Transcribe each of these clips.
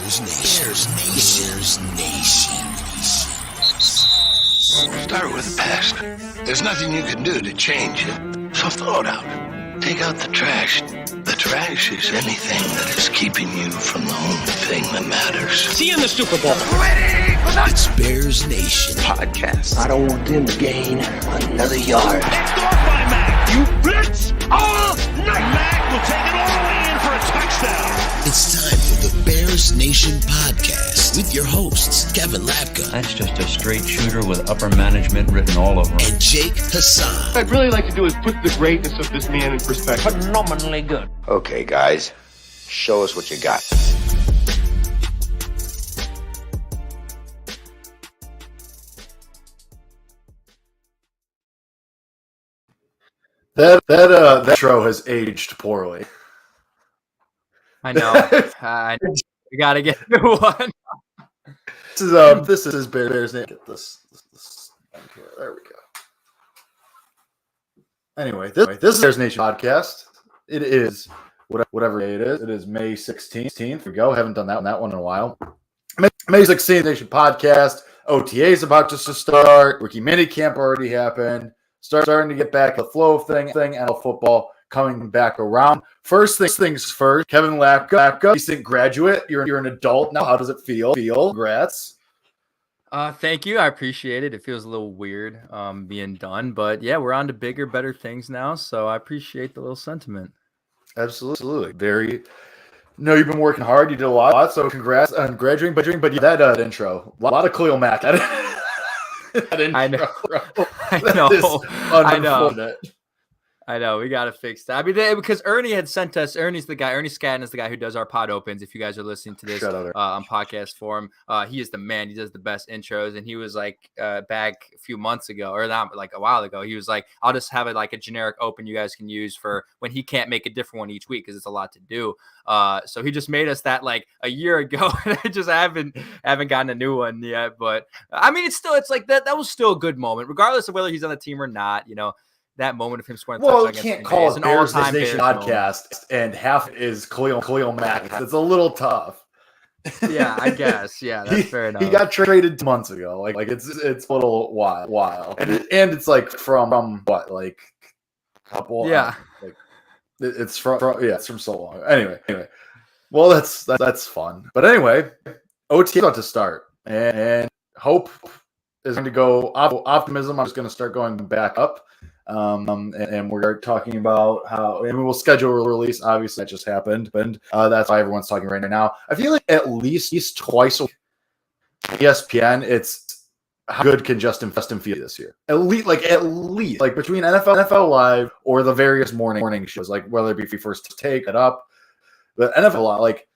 Bears Nation. Bears Nation. Start with the past. There's nothing you can do to change it. So throw it out. Take out the trash. The trash is anything that is keeping you from the only thing that matters. See you in the Super Bowl. Ready? It's Bears Nation Podcast. I don't want them to gain another yard. Picked off by Mac. You blitz all night. Mac will take it all the way in for a touchdown. It's time for the Bears Nation podcast with your hosts, Kevin Lapka That's just a straight shooter with upper management written all over him. and Jake Hassan. What I'd really like to do is put the greatness of this man in perspective. Phenomenally good. Okay, guys, show us what you got. That intro has aged poorly. I know. We got to get a new one. This is Bears Nation. Get this here. There we go. Anyway, this is Bears Nation podcast. It is whatever day it is. It is May 16th. Here we go. Haven't done that one in a while. May 16th Nation podcast. OTA is about to start. Rookie minicamp already happened. Starting to get back the flow of thing, NFL football coming back around. First things first, Kevin Lapka, recent graduate. You're an adult now. How does it feel? Congrats. Thank you. I appreciate it. It feels a little weird being done, but yeah, we're on to bigger, better things now. So I appreciate the little sentiment. Absolutely. No, you've been working hard. You did a lot. So congrats on graduating. But that intro, a lot of Khalil Mack. That intro, I know. I know. We got to fix that. I mean, because Ernie had sent us. Ernie Scadden is the guy who does our pod opens. If you guys are listening to this on podcast form, he is the man. He does the best intros. And he was like back a few months ago, or not like a while ago. He was like, I'll just have it like a generic open you guys can use for when he can't make a different one each week because it's a lot to do. So he just made us that like a year ago. And I haven't gotten a new one yet. But I mean, it's like that was still a good moment, regardless of whether he's on the team or not. You know. That moment of him scoring. Well, you can't call it Bears Nation podcast, and half is Khalil Mack. It's a little tough. Yeah, I guess. Yeah, that's fair enough. He got traded 2 months ago. Like it's a little while, and it's like from what, like a couple. Yeah, it's from so long. Anyway. Well, that's fun. But anyway, OT is about to start, and hope is going to go. Optimism is going to start going back up. And we're talking about how, and we'll schedule a release. Obviously, that just happened, and that's why everyone's talking right now. I feel like at least twice a week, ESPN, it's how good can Justin Fields this year? At least like between NFL Live or the various morning shows, like whether it be First Take It Up, but NFL Live, like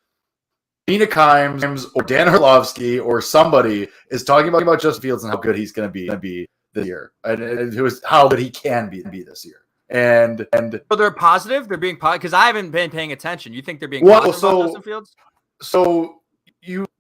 Nina Kimes or Dan Orlovsky or somebody is talking about Justin Fields and how good he's going to be this year, and it was how good he can be this year, and so they're positive. They're being positive because I haven't been paying attention. You think they're being positive about Justin Fields? So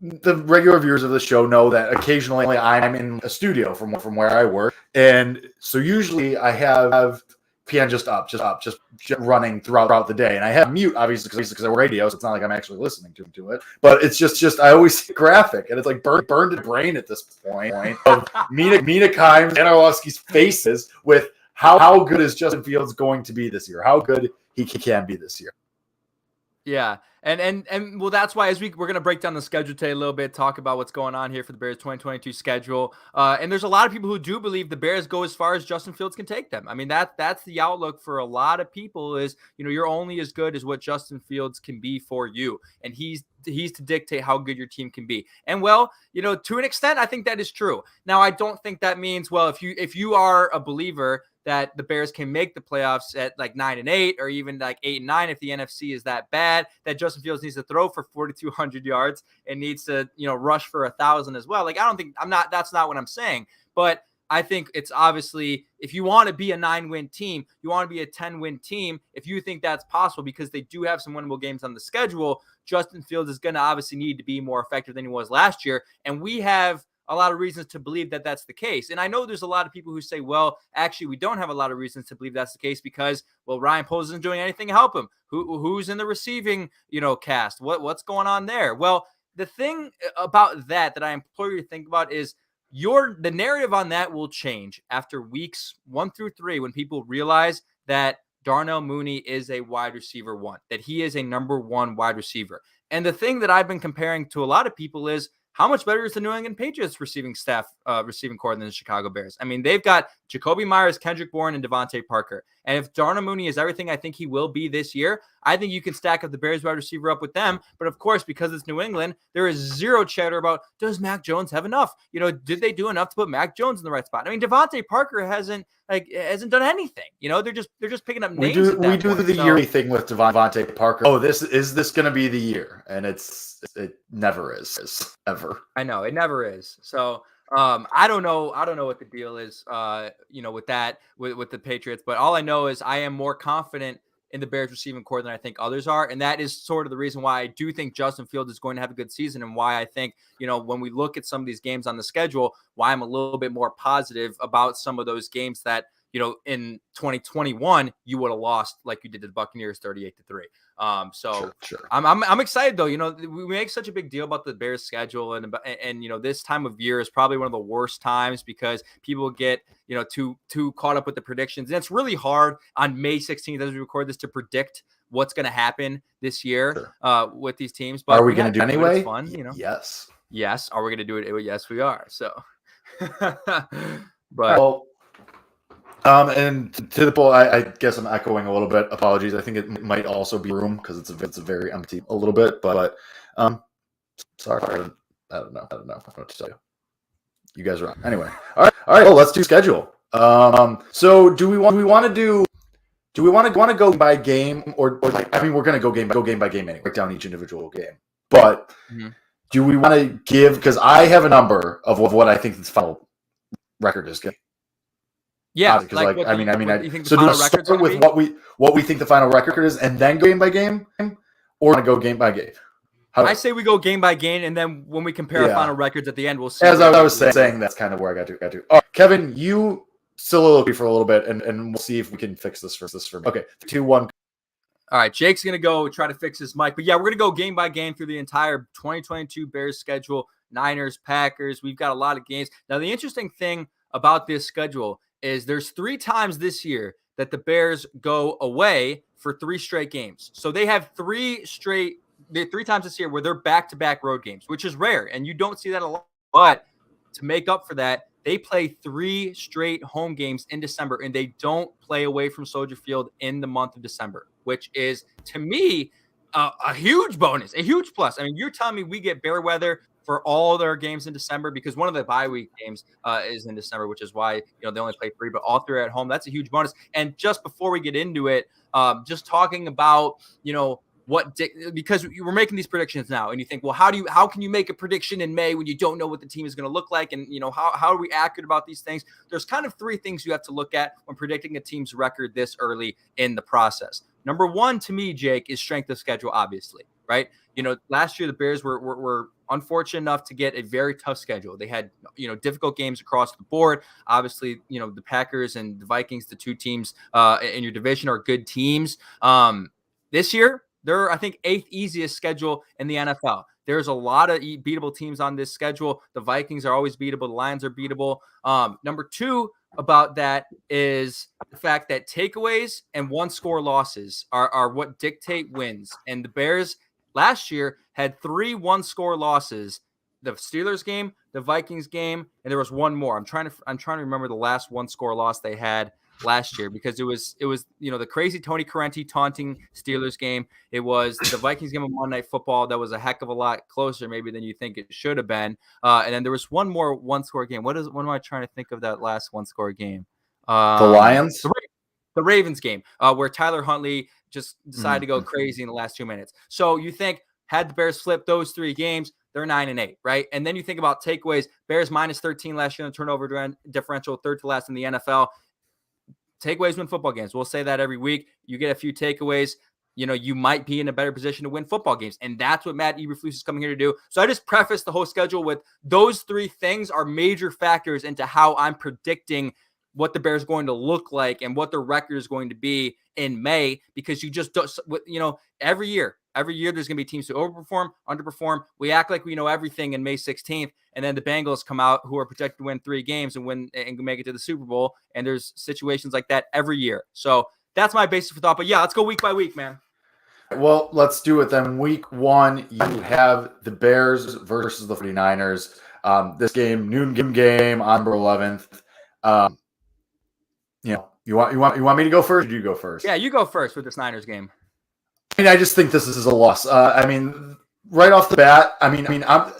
the regular viewers of the show know that occasionally I'm in a studio from where I work, and so usually I have PN just running throughout the day, and I have mute obviously because I work radio, so it's not like I'm actually listening to it. But it's just I always see graphic, and it's like burned to brain at this point of Mina Kimes and Orlovsky's faces with how good is Justin Fields going to be this year? How good he can be this year? Yeah. And well, that's why we're going to break down the schedule today a little bit, talk about what's going on here for the Bears 2022 schedule. And there's a lot of people who do believe the Bears go as far as Justin Fields can take them. I mean, that's the outlook for a lot of people is, you're only as good as what Justin Fields can be for you. And he's to dictate how good your team can be. And well, to an extent, I think that is true. Now, I don't think that means, well, if you are a believer that the Bears can make the playoffs at like 9-8 or even like 8-9 if the NFC is that bad, that Justin Fields needs to throw for 4,200 yards and needs to, rush for 1,000 as well. Like, that's not what I'm saying. But I think it's obviously, if you want to be a 9-win team, you want to be a 10-win team. If you think that's possible, because they do have some winnable games on the schedule, Justin Fields is going to obviously need to be more effective than he was last year. And we have a lot of reasons to believe that that's the case. And I know there's a lot of people who say, well, actually, we don't have a lot of reasons to believe that's the case because, well, Ryan Poles isn't doing anything to help him. Who's in the receiving, cast? What's going on there? Well, the thing about that I implore you to think about is the narrative on that will change after weeks 1 through 3 when people realize that Darnell Mooney is a wide receiver 1, that he is a number 1 wide receiver. And the thing that I've been comparing to a lot of people is how much better is the New England Patriots receiving core than the Chicago Bears? I mean, they've got Jacoby Myers, Kendrick Bourne, and Devontae Parker. And if Darnell Mooney is everything I think he will be this year, I think you can stack up the Bears wide receiver up with them. But of course, because it's New England, there is zero chatter about, does Mac Jones have enough? Did they do enough to put Mac Jones in the right spot? I mean, Devontae Parker hasn't done anything. They're just picking up names. We do the yearly thing with Devontae Parker. Oh, this going to be the year, and it never is ever. I know it never is. So I don't know what the deal is. With that with the Patriots, but all I know is I am more confident in the Bears receiving core than I think others are. And that is sort of the reason why I do think Justin Fields is going to have a good season, and why I think, when we look at some of these games on the schedule, why I'm a little bit more positive about some of those games that, in 2021, you would have lost like you did to the Buccaneers 38-3. Sure. I'm excited though. We make such a big deal about the Bears schedule, and this time of year is probably one of the worst times because people get, too caught up with the predictions. And it's really hard on May 16th as we record this to predict what's going to happen this year with these teams. But are we going to do it anyway? Fun, Yes. Yes. Are we going to do it? Yes, we are. So, but. Well, and to the poll, I guess I'm echoing a little bit. Apologies. I think it might also be room because it's a very empty a little bit. But sorry, I don't know. I don't know what to tell you. You guys are on anyway. All right. Well, let's do schedule. So do we want to go by game or I mean we're going to go game by game anyway. Break down each individual game. But do we want to give, because I have a number of what I think the final record is going to be. Yeah, so do we start with what we think the final record is, and then go game by game, or want to go game by game? I say we go game by game, and then when we compare our final records at the end, we'll see. As I was saying, that's kind of where I got to. All right, Kevin, you soliloquy for a little bit, and we'll see if we can fix this for me. Okay, 2, 1. All right, Jake's gonna go try to fix his mic, but yeah, we're gonna go game by game through the entire 2022 Bears schedule. Niners, Packers. We've got a lot of games. Now, the interesting thing about this schedule is there's 3 times this year that the Bears go away for 3 straight games. So they have 3 times this year where they're back-to-back road games, which is rare, and you don't see that a lot. But to make up for that, they play 3 straight home games in December, and they don't play away from Soldier Field in the month of December, which is, to me, a huge bonus, a huge plus. I mean, you're telling me we get bear weather for all their games in December, because one of the bye week games is in December, which is why they only play 3, but all 3 are at home. That's a huge bonus. And just before we get into it, just talking about because we're making these predictions now, and you think, well, how can you make a prediction in May when you don't know what the team is going to look like, and how are we accurate about these things? There's kind of 3 things you have to look at when predicting a team's record this early in the process. Number 1, to me, Jake, is strength of schedule, obviously, right? Last year the Bears were unfortunate enough to get a very tough schedule. They had, difficult games across the board. Obviously, the Packers and the Vikings, the 2 teams in your division, are good teams. This year, they're, I think, 8th easiest schedule in the NFL. There's a lot of beatable teams on this schedule. The Vikings are always beatable. The Lions are beatable. Number 2 about that is the fact that takeaways and 1-score losses are what dictate wins. And the Bears last year had 3 1-score losses: the Steelers game, the Vikings game, and there was one more. I'm trying to remember the last 1-score loss they had last year, because it was the crazy Tony Corrente taunting Steelers game. It was the Vikings game of Monday Night Football that was a heck of a lot closer maybe than you think it should have been. And then there was one more 1-score game. What am I trying to think of that last 1-score game? The Lions? The Ravens game, where Tyler Huntley just decided to go crazy in the last 2 minutes. So you think, had the Bears flip those 3 games, they're 9-8, right? And then you think about takeaways. Bears minus 13 last year in the turnover differential, 3rd to last in the NFL. Takeaways win football games. We'll say that every week. You get a few takeaways, you might be in a better position to win football games. And that's what Matt Eberflus is coming here to do. So I just prefaced the whole schedule with those 3 things are major factors into how I'm predicting what the Bears are going to look like and what their record is going to be in May, because you just don't, every year Every year there's going to be teams who overperform, underperform. We act like we know everything in May 16th, and then the Bengals come out who are projected to win 3 games and win and make it to the Super Bowl. And there's situations like that every year. So that's my basis for thought. But yeah, let's go week by week, man. Well, let's do it then. Week 1, you have the Bears versus the 49ers. This game, noon game on November 11th. You want me to go first? Or do you go first? Yeah, you go first with this Niners game. I mean, I just think this is a loss. Right off the bat,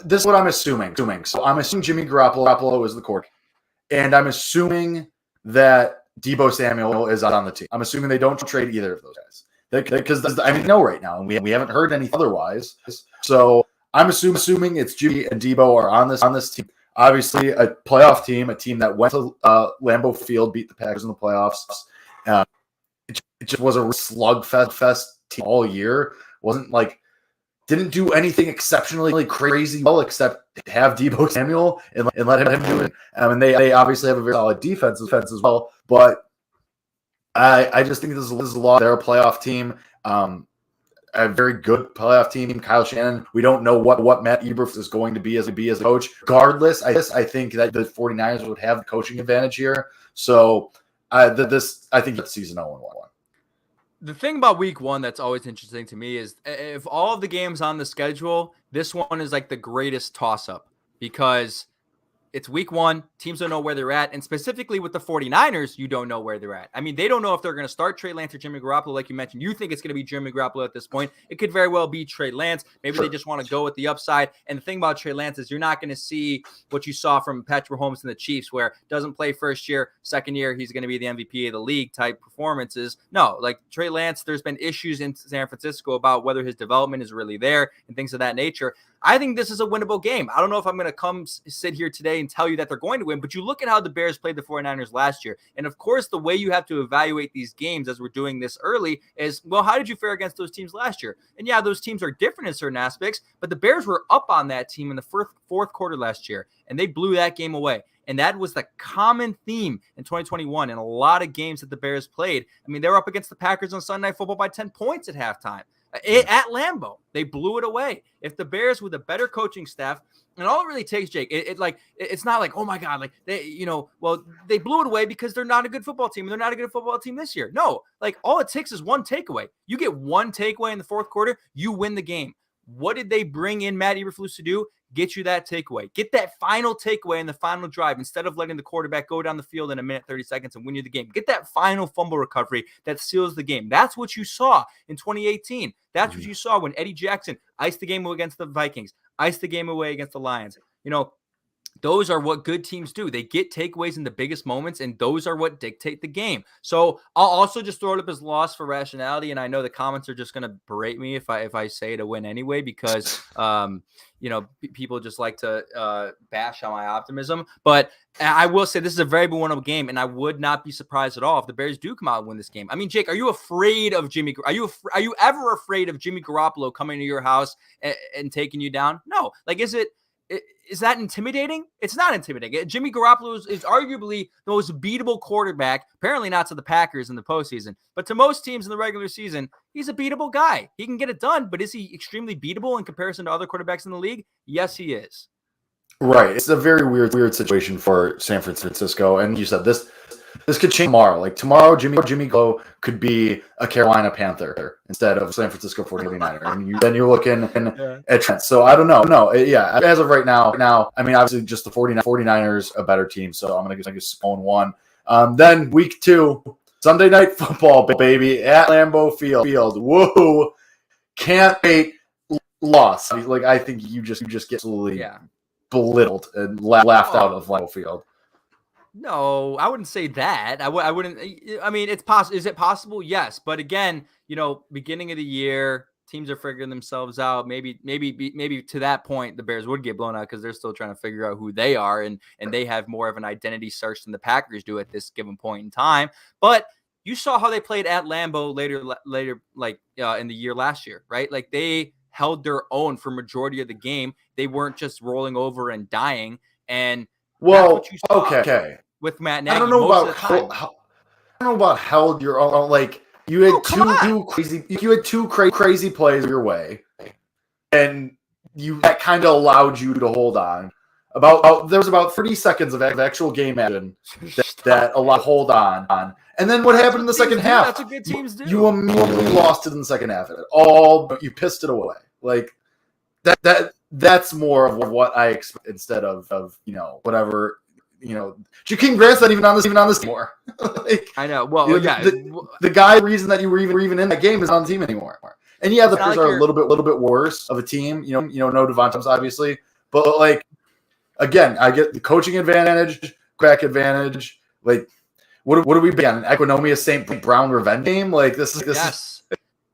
this is what I'm assuming. So I'm assuming Jimmy Garoppolo is the quarterback, and I'm assuming that Deebo Samuel is out on the team. I'm assuming they don't trade either of those guys because know right now, and we haven't heard anything otherwise. So I'm assuming it's Jimmy and Deebo are on this team. Obviously, a playoff team, a team that went to Lambeau Field, beat the Packers in the playoffs. It just was a slugfest team all year. Didn't do anything exceptionally crazy well, except have Deebo Samuel and let him do it. They obviously have a very solid defense as well. But I just think this is a lot. They're a playoff team. A very good playoff team. Kyle Shanahan. We don't know what Matt Eberflus is going to be as a coach. Regardless, I think that the 49ers would have the coaching advantage here. So I think that's season 0-1. The thing about week 1 that's always interesting to me is if all of the games on the schedule, this one is like the greatest toss-up because it's week 1. Teams don't know where they're at. And specifically with the 49ers, you don't know where they're at. I mean, they don't know if they're going to start Trey Lance or Jimmy Garoppolo. Like you mentioned, you think it's going to be Jimmy Garoppolo at this point. It could very well be Trey Lance. Maybe they just want to go with the upside. And the thing about Trey Lance is you're not going to see what you saw from Patrick Mahomes and the Chiefs, where doesn't play first year, second year, he's going to be the MVP of the league type performances. No, like Trey Lance, there's been issues in San Francisco about whether his development is really there and things of that nature. I think this is a winnable game. I don't know if I'm going to come sit here today and tell you that they're going to win, but you look at how the Bears played the 49ers last year. And of course, the way you have to evaluate these games as we're doing this early is, well, how did you fare against those teams last year? And yeah, those teams are different in certain aspects, but the Bears were up on that team in the fourth quarter last year, and they blew that game away. And that was the common theme in 2021 in a lot of games that the Bears played. I mean, they were up against the Packers on Sunday Night Football by 10 points at halftime. At Lambeau, they blew it away. If the Bears with a better coaching staff, and all it really takes, Jake, it's not like, oh my God, like they blew it away because they're not a good football team and they're not a good football team this year. No, like all it takes is one takeaway. You get one takeaway in the fourth quarter, you win the game. What did they bring in Matt Eberflus to do? Get you that takeaway. Get that final takeaway in the final drive instead of letting the quarterback go down the field in a minute, 30 seconds and win you the game. Get that final fumble recovery that seals the game. That's what you saw in 2018. That's what you saw when Eddie Jackson iced the game away against the Vikings, iced the game away against the Lions. Those are what good teams do. They get takeaways in the biggest moments, and those are what dictate the game. So I'll also just throw it up as loss for rationality, and I know the comments are just going to berate me if I say to win anyway because people just like to bash on my optimism. But I will say this is a very winnable game, and I would not be surprised at all if the Bears do come out and win this game. I mean, Jake, are you afraid of Jimmy? Are you ever afraid of Jimmy Garoppolo coming to your house and taking you down? No. Like, is that intimidating? It's not intimidating. Jimmy Garoppolo is arguably the most beatable quarterback, apparently not to the Packers in the postseason, but to most teams in the regular season, he's a beatable guy. He can get it done, but is he extremely beatable in comparison to other quarterbacks in the league? Yes, he is. Right. It's a very weird situation for San Francisco. And you said this could change tomorrow. Like tomorrow, Jimmy Go could be a Carolina Panther instead of San Francisco 49er. And then you're looking at Trent. So I don't know. No, yeah. As of right now, I mean, obviously just the 49ers a better team. So I'm going to guess 0-1. Then week 2, Sunday Night Football, baby, at Lambeau Field. Whoa. Can't wait. Loss. Like, I think you just get absolutely belittled and laughed out of Lambeau Field. No, I wouldn't say that. I wouldn't. I mean, it's possible. Is it possible? Yes, but again, beginning of the year, teams are figuring themselves out. Maybe to that point, the Bears would get blown out because they're still trying to figure out who they are, and they have more of an identity search than the Packers do at this given point in time. But you saw how they played at Lambeau later, like in the year last year, right? Like they held their own for majority of the game. They weren't just rolling over and dying. And okay. With Matt Nagy, I don't know about held your own. Like You had two crazy plays your way, and that kind of allowed you to hold on. There was about 30 seconds of actual game action that allowed hold on. And then what happened in the second half? That's what good teams do. You immediately lost it in the second half. You pissed it away. Like that's more of what I expect instead of whatever. Jakeem Grant's not even on this anymore. Like, I know. Well, the guy reason that you were even in that game is on the team anymore. And yeah, the Bears are a little bit worse of a team. No Devontae Adams, obviously, but like again, I get the coaching advantage, crack advantage. Like, what do we be on? An Equinomia St. Brown revenge game? Like this is.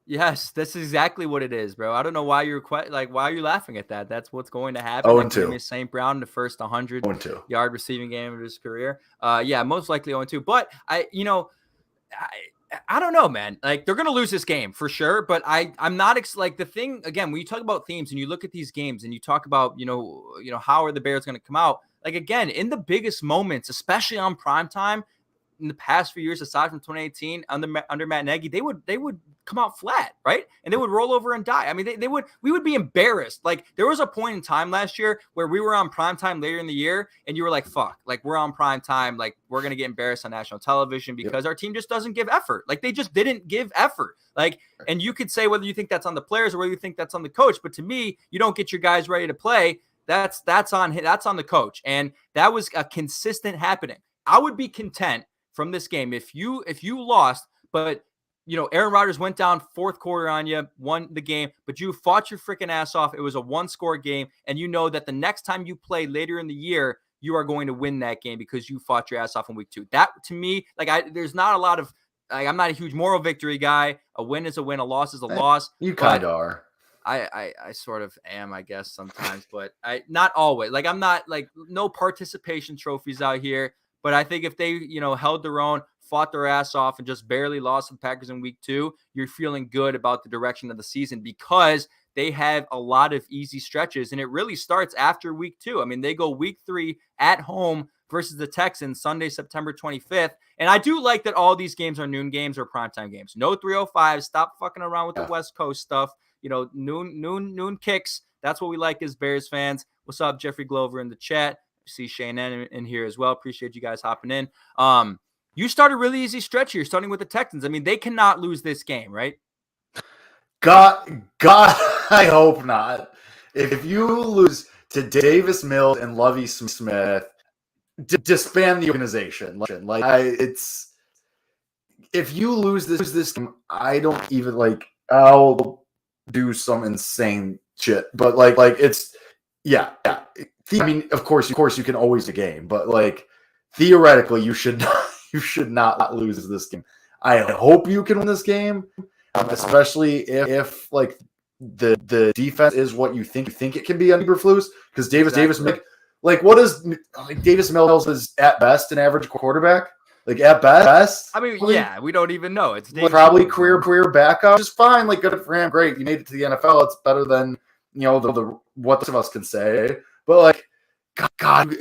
Yes, that's exactly what it is, bro. I don't know why you're why are you laughing at that? That's what's going to happen. 0-2. St. Brown, the first 100-yard receiving game of his career. Most likely 0-2. But I don't know, man. Like they're gonna lose this game for sure. But I'm not like the thing again. When you talk about themes and you look at these games and you talk about how are the Bears gonna come out? Like again, in the biggest moments, especially on primetime, in the past few years, aside from 2018 under Matt Nagy, they would come out flat, right? And they would roll over and die. I mean, we would be embarrassed. Like there was a point in time last year where we were on primetime later in the year and you were like, fuck, like we're on primetime. Like we're going to get embarrassed on national television because our team just doesn't give effort. Like they just didn't give effort. Like, and you could say whether you think that's on the players or whether you think that's on the coach. But to me, you don't get your guys ready to play. That's on the coach. And that was a consistent happening. I would be content from this game if you lost, but Aaron Rodgers went down fourth quarter on you, won the game, but you fought your freaking ass off. It was a one-score game, and you know that the next time you play later in the year, you are going to win that game because you fought your ass off in week 2. That to me, there's not a lot of I'm not a huge moral victory guy. A win is a win, a loss is a loss. You kind of are. I sort of am, I guess, sometimes, but not always. Like I'm not like no participation trophies out here. But I think if they, held their own, fought their ass off, and just barely lost to the Packers in week 2, you're feeling good about the direction of the season because they have a lot of easy stretches. And it really starts after week 2. I mean, they go week 3 at home versus the Texans Sunday, September 25th. And I do like that all these games are noon games or primetime games. No 305. Stop fucking around with the West Coast stuff. Noon kicks. That's what we like as Bears fans. What's up, Jeffrey Glover in the chat? See Shane in here as well. Appreciate you guys hopping in. You start a really easy stretch here, starting with the Texans. I mean, they cannot lose this game, right? God, I hope not. If you lose to Davis Mills and Lovie Smith, disband the organization. If you lose this game, I don't even I'll do some insane shit. But it's yeah. I mean, of course, you can always win a game, but theoretically, you should not lose this game. I hope you can win this game, especially if the defense is what you think it can be on Eberflus. Because Davis Mills is at best an average quarterback. At best. I mean, we don't even know. It's probably career backup, which is fine. Good for him, great. You made it to the NFL. It's better than the what some of us can say. But God,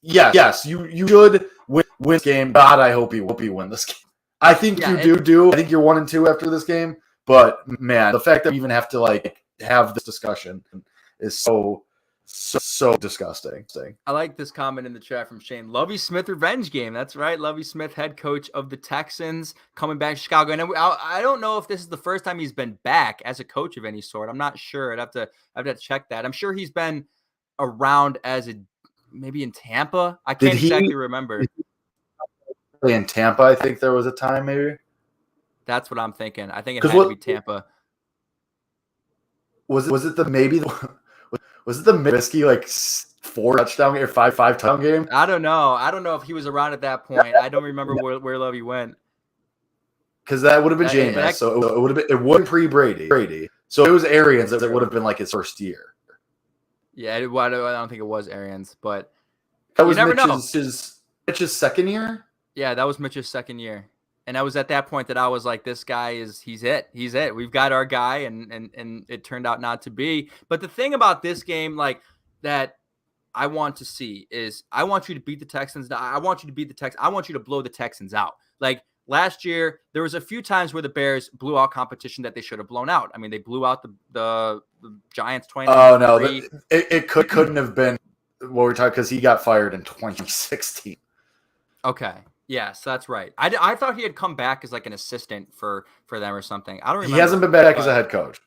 yes, you should win this game. God, I hope you win this game. I think you do. I think you're 1-2 after this game. But man, the fact that we even have to have this discussion is so disgusting. I like this comment in the chat from Shane. Lovie Smith revenge game. That's right. Lovie Smith, head coach of the Texans, coming back to Chicago. And I don't know if this is the first time he's been back as a coach of any sort. I'm not sure. I'd have to check that. I'm sure he's been around maybe in Tampa. I can't exactly remember. In Tampa, I think there was a time maybe. That's what I'm thinking. I think it had to be Tampa. Was it the Trubisky 4 touchdown game or 5 touchdown game? I don't know if he was around at that point. I don't remember where Lovie went. Because that would have been Jameis, so it would have been pre-Brady. So it was Arians that would have been his first year. Yeah, I don't think it was Arians, but that was Mitch's second year. Yeah, that was Mitch's second year, and I was at that point that I was like, "This guy he's it. We've got our guy," and it turned out not to be. But the thing about this game, that I want to see is, I want you to beat the Texans. I want you to beat the Texans. I want you to blow the Texans out. last year, there was a few times where the Bears blew out competition that they should have blown out. I mean, they blew out the Giants 20. Oh no, it couldn't have been what we're talking, because he got fired in 2016. Okay. Yes, that's right. I thought he had come back as like an assistant for them or something. I don't remember. He hasn't been back as a head coach.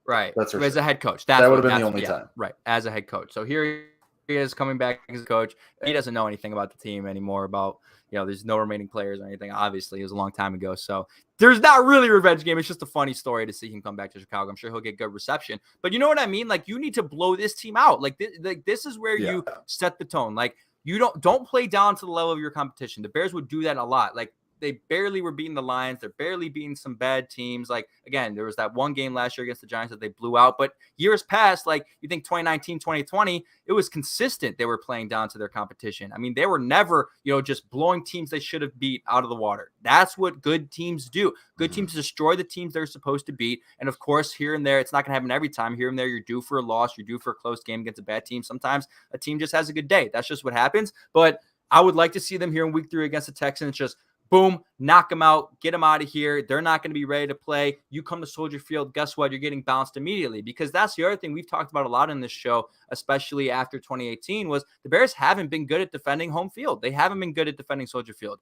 Right. That's for as sure. a head coach. That would have been the only time. Right. As a head coach. So here he is coming back as a coach. He doesn't know anything about the team anymore, about, there's no remaining players or anything. Obviously, it was a long time ago. So there's not really a revenge game. It's just a funny story to see him come back to Chicago. I'm sure he'll get good reception. But you know what I mean? Like, you need to blow this team out. Like this is where you set the tone. Like, you don't play down to the level of your competition. The Bears would do that a lot. Like, they barely were beating the Lions. They're barely beating some bad teams. Like, again, there was that one game last year against the Giants that they blew out. But years past, like, you think 2019, 2020, it was consistent. They were playing down to their competition. I mean, they were never, just blowing teams they should have beat out of the water. That's what good teams do. Good teams destroy the teams they're supposed to beat. And, of course, here and there, it's not going to happen every time. Here and there, you're due for a loss. You're due for a close game against a bad team. Sometimes a team just has a good day. That's just what happens. But I would like to see them here in week 3 against the Texans just boom, knock them out, get them out of here. They're not going to be ready to play. You come to Soldier Field, guess what? You're getting bounced immediately, because that's the other thing we've talked about a lot in this show, especially after 2018, was the Bears haven't been good at defending home field. They haven't been good at defending Soldier Field.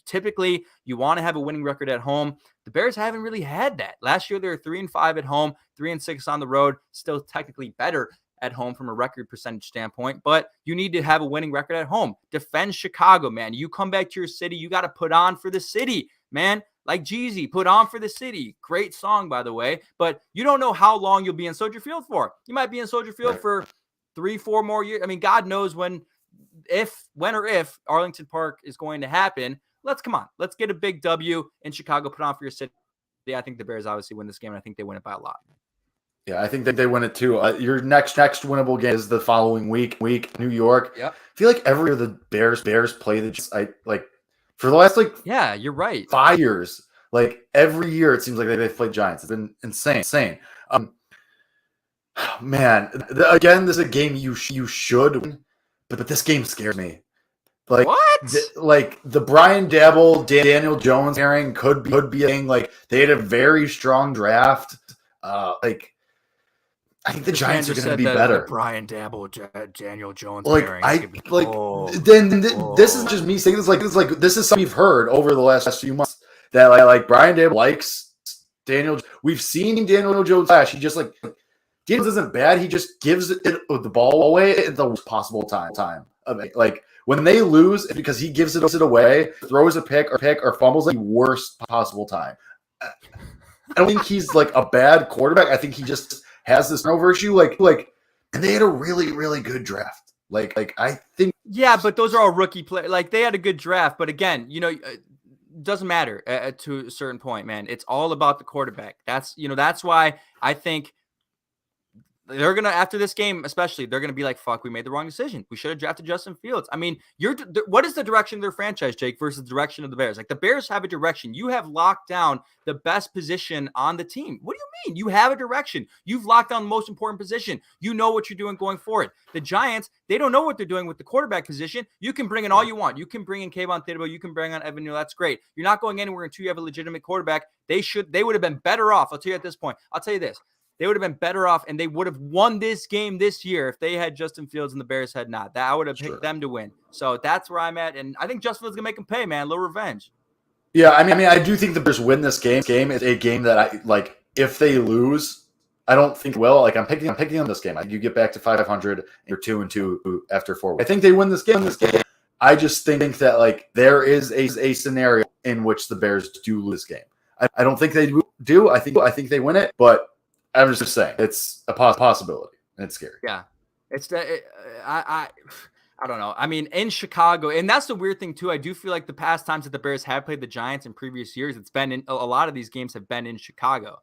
Typically, you want to have a winning record at home. The Bears haven't really had that. Last year, they were 3-5 at home, 3-6 on the road, still technically better at home from a record percentage standpoint, but you need to have a winning record at home. Defend Chicago, man. You come back to your city, you got to put on for the city, man. Like Jeezy, put on for the city. Great song, by the way, but you don't know how long you'll be in Soldier Field for. You might be in Soldier Field for 3-4 more years. I mean, God knows when or if Arlington Park is going to happen. Let's get a big W in Chicago, put on for your city. I think the Bears obviously win this game, and I think they win it by a lot. Yeah, I think that they win it too. Your next winnable game is the following week, New York. Yep. I feel like every year the Bears play for the last you're right, 5 years. Like every year it seems like they've played Giants. It's been insane. Man, again, this is a game you should win, but this game scares me. Like what? The Brian Daboll, Daniel Jones pairing could be a thing. Like, they had a very strong draft. I think the Giants are going to be better. Brian Daboll, Daniel Jones. This is just me saying this. This is something we've heard over the last few months, that like Brian Daboll likes Daniel. We've seen Daniel Jones flash. He just Daniel isn't bad. He just gives the ball away at the worst possible time of it. Like, when they lose, it's because he gives it away, throws a pick or fumbles at the worst possible time. I don't think he's like a bad quarterback. I think he just has this turnover issue. And they had a really, really good draft. I think. Yeah, but those are all rookie players. Like, they had a good draft, but again, it doesn't matter to a certain point, man. It's all about the quarterback. That's why I think they're going to, after this game especially, they're going to be like, fuck, we made the wrong decision. We should have drafted Justin Fields. I mean, what is the direction of their franchise, Jake, versus the direction of the Bears? Like, the Bears have a direction. You have locked down the best position on the team. What do you mean? You have a direction. You've locked down the most important position. You know what you're doing going forward. The Giants, they don't know what they're doing with the quarterback position. You can bring in all you want. You can bring in Kayvon Thibodeau. You can bring on Evan Neal. That's great. You're not going anywhere until you have a legitimate quarterback. They would have been better off. I'll tell you at this point. I'll tell you this. They would have been better off, and they would have won this game this year if they had Justin Fields and the Bears had not. That I would have picked them to win. So that's where I'm at, and I think Justin Fields is going to make them pay, man. A little revenge. Yeah, I mean, I do think the Bears win this game. It's a game that I like. If they lose, I don't think will. I'm picking on this game. You get back to 500, and you're 2-2 after 4 weeks. I think they win this game. I just think that there is a scenario in which the Bears do lose this game. I don't think they do. I think they win it, but I'm just saying it's a possibility, and it's scary. Yeah, I don't know. I mean, in Chicago, and that's the weird thing too. I do feel like the past times that the Bears have played the Giants in previous years, it's been in a lot of these games have been in Chicago.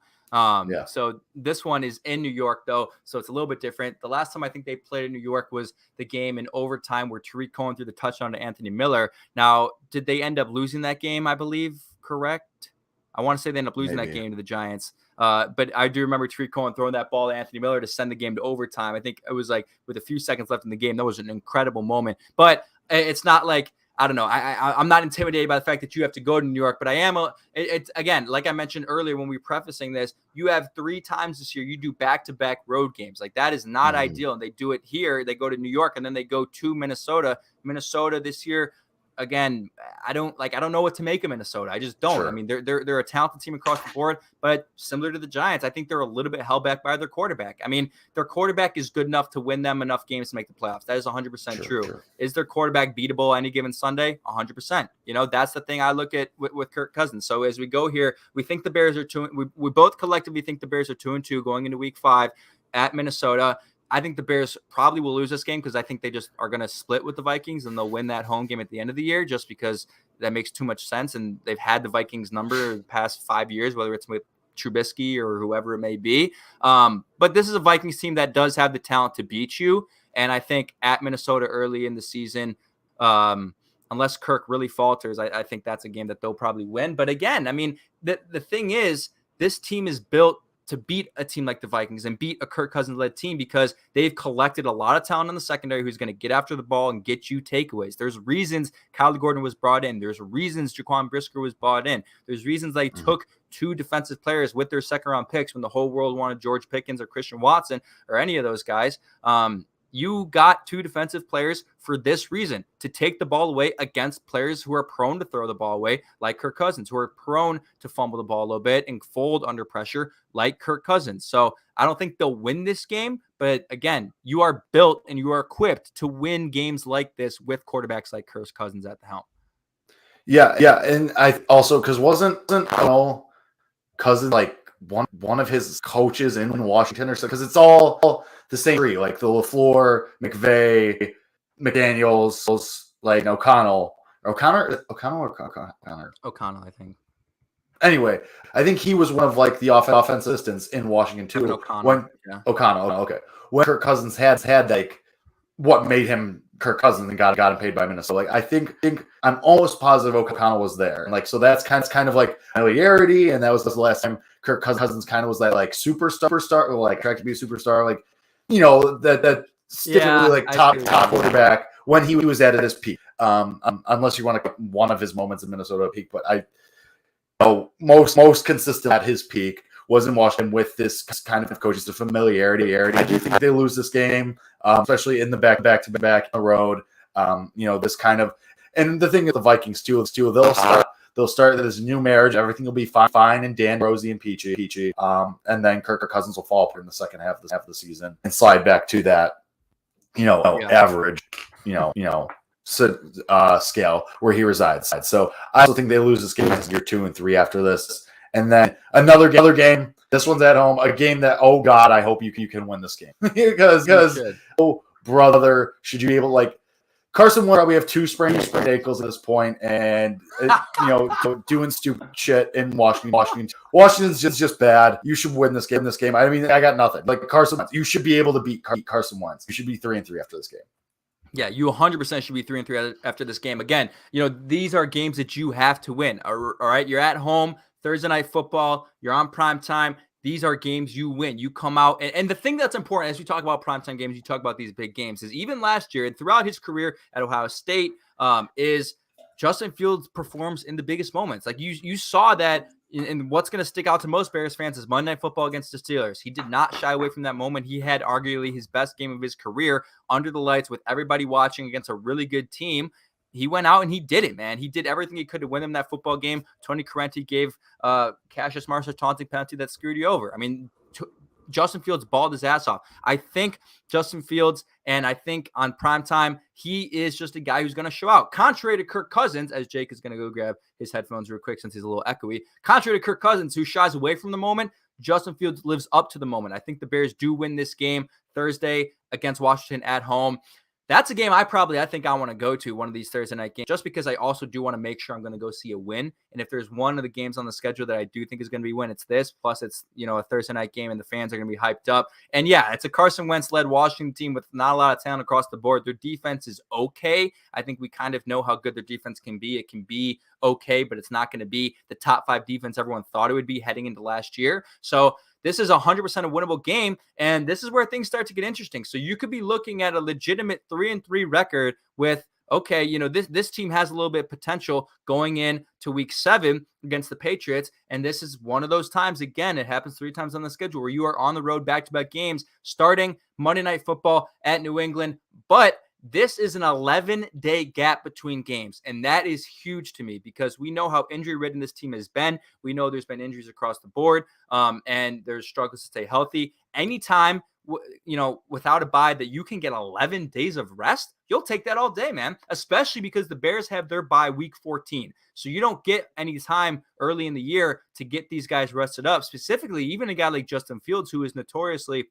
So this one is in New York though, so it's a little bit different. The last time I think they played in New York was the game in overtime where Tariq Cohen threw the touchdown to Anthony Miller. Now, did they end up losing that game? I believe, correct? I want to say they ended up losing that game to the Giants. But I do remember Tariq Cohen throwing that ball to Anthony Miller to send the game to overtime. I think it was with a few seconds left in the game. That was an incredible moment. But it's not like I don't know. I'm not intimidated by the fact that you have to go to New York, but I am. It's again, like I mentioned earlier when we were prefacing this, you have 3 times this year. You do back-to-back road games. Like that is not ideal. And they do it here. They go to New York and then they go to Minnesota. Minnesota this year. Again, I don't know what to make of Minnesota. I just don't. Sure. I mean, they're a talented team across the board, but similar to the Giants, I think they're a little bit held back by their quarterback. I mean, their quarterback is good enough to win them enough games to make the playoffs. That is 100% true. Sure. Is their quarterback beatable any given Sunday? 100%. You know, that's the thing I look at with Kirk Cousins. So as we go here, we think the Bears are 2. We both collectively think the Bears are 2-2 going into Week 5 at Minnesota. I think the Bears probably will lose this game because I think they just are going to split with the Vikings and they'll win that home game at the end of the year just because that makes too much sense. And they've had the Vikings number the past 5 years, whether it's with Trubisky or whoever it may be. But this is a Vikings team that does have the talent to beat you. And I think at Minnesota early in the season, unless Kirk really falters, I think that's a game that they'll probably win. But again, I mean, the thing is, this team is built to beat a team like the Vikings and beat a Kirk Cousins-led team because they've collected a lot of talent in the secondary who's going to get after the ball and get you takeaways. There's reasons Kyler Gordon was brought in. There's reasons Jaquan Brisker was brought in. There's reasons they took 2 defensive players with their second-round picks when the whole world wanted George Pickens or Christian Watson or any of those guys. You got 2 defensive players for this reason, to take the ball away against players who are prone to throw the ball away, like Kirk Cousins, who are prone to fumble the ball a little bit and fold under pressure, like Kirk Cousins. So I don't think they'll win this game. But again, you are built and you are equipped to win games like this with quarterbacks like Kirk Cousins at the helm. Yeah. And I also, because wasn't Cousins like one of his coaches in Washington or so, because it's all the same 3, like the LaFleur, McVay, McDaniels, like O'Connell, I think. Anyway, I think he was one of like the offensive assistants in Washington too. O'Connell, okay. When Kirk Cousins had like what made him Kirk Cousins and got him paid by Minnesota. Like I think I'm almost positive O'Connell was there. And like so that's kind of like familiarity, and that was the last time Kirk Cousins kind of was that like superstar, or like tried to be a superstar, like that typically like top quarterback when he was at his peak. Unless you want to one of his moments in Minnesota peak, but I know most consistent at his peak was in Washington with this kind of coach, just a familiarity. I do think they lose this game, especially in the back to back on the road. This kind of, and the thing with the Vikings too, they'll start this new marriage. Everything will be fine and Dan, Rosie, and Peachy. And then Kirk Cousins will fall apart in the second half of the season and slide back to that, average, scale where he resides. So I also think they lose this game because you're 2-3 after this. And then another game. This one's at home. A game that, oh God, I hope you can win this game because oh brother, should you be able to, like, Carson Wentz probably have 2 sprained ankles at this point, and doing stupid shit in Washington. Washington's just bad. You should win this game. I mean, I got nothing. Like Carson Wentz, you should be able to beat Carson Wentz. You should be 3-3 after this game. Yeah, you 100% should be 3-3 after this game. Again, these are games that you have to win. All right, you're at home. Thursday night football, you're on prime time. These are games you win. You come out. And the thing that's important as you talk about primetime games, you talk about these big games, is even last year and throughout his career at Ohio State, is Justin Fields performs in the biggest moments. Like you saw that, and what's going to stick out to most Bears fans is Monday Night Football against the Steelers. He did not shy away from that moment. He had arguably his best game of his career under the lights with everybody watching against a really good team. He went out and he did it, man. He did everything he could to win them that football game. Tony Correnti gave Cassius Marsh a taunting penalty that screwed you over. I mean, Justin Fields balled his ass off. I think Justin Fields, and I think on primetime, he is just a guy who's going to show out. Contrary to Kirk Cousins, as Jake is going to go grab his headphones real quick since he's a little echoey. Contrary to Kirk Cousins, who shies away from the moment, Justin Fields lives up to the moment. I think the Bears do win this game Thursday against Washington at home. That's a game I think I want to go to, one of these Thursday night games, just because I also do want to make sure I'm going to go see a win. And if there's one of the games on the schedule that I do think is going to be win, it's this. Plus, it's a Thursday night game, and the fans are going to be hyped up. And yeah, it's a Carson Wentz-led Washington team with not a lot of talent across the board. Their defense is okay. I think we kind of know how good their defense can be. It can be okay, but it's not going to be the top 5 defense everyone thought it would be heading into last year. So this is 100% a winnable game, and this is where things start to get interesting. So you could be looking at a legitimate 3-3 record with okay, you know, this team has a little bit of potential going in to week 7 against the Patriots. And this is one of those times, again, it happens 3 times on the schedule where you are on the road back-to-back games starting Monday Night Football at New England. But this is an 11-day gap between games, and that is huge to me because we know how injury-ridden this team has been. We know there's been injuries across the board, and there's struggles to stay healthy. Anytime, you know, without a bye that you can get 11 days of rest, you'll take that all day, man, especially because the Bears have their bye week 14. So you don't get any time early in the year to get these guys rested up, specifically even a guy like Justin Fields, who is notoriously,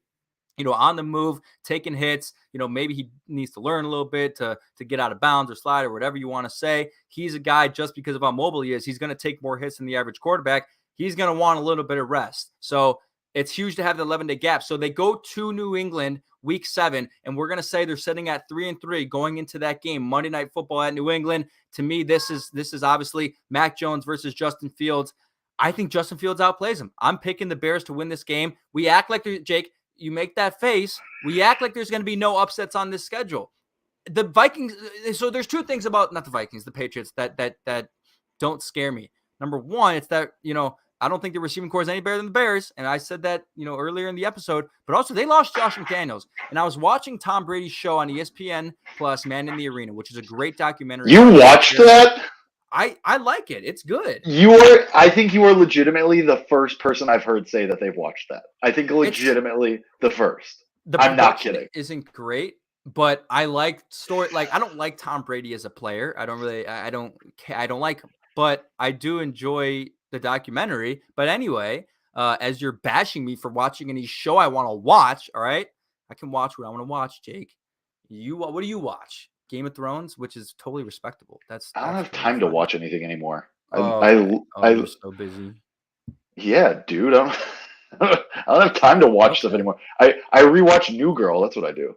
you know, on the move, taking hits. You know, maybe he needs to learn a little bit to get out of bounds or slide or whatever you want to say. He's a guy, just because of how mobile he is, he's going to take more hits than the average quarterback. He's going to want a little bit of rest. So it's huge to have the 11-day gap. So they go to New England week 7, and we're going to say they're sitting at 3-3 going into that game, Monday Night Football at New England. To me, this is obviously Mac Jones versus Justin Fields. I think Justin Fields outplays him. I'm picking the Bears to win this game. We act like Jake, you make that face. We act like there's going to be no upsets on this schedule. The Vikings. So there's 2 things about, not the Vikings, the Patriots that don't scare me. Number one, it's that, you know, I don't think the receiving core is any better than the Bears. And I said that, you know, earlier in the episode, but also they lost Josh McDaniels. And I was watching Tom Brady's show on ESPN Plus, Man in the Arena, which is a great documentary. You watched that? I like it. It's good. I think you are legitimately the first person I've heard say that they've watched that. I think legitimately the first. I'm not kidding. Isn't great, but I like story. Like, I don't like Tom Brady as a player. I don't like him, but I do enjoy the documentary. But anyway, as you're bashing me for watching any show I want to watch, all right, I can watch what I want to watch, Jake. What do you watch? Game of Thrones, which is totally respectable. I don't have time to watch anything anymore. I'm so busy. Yeah, dude. I don't have time to watch stuff anymore. I rewatch New Girl. That's what I do.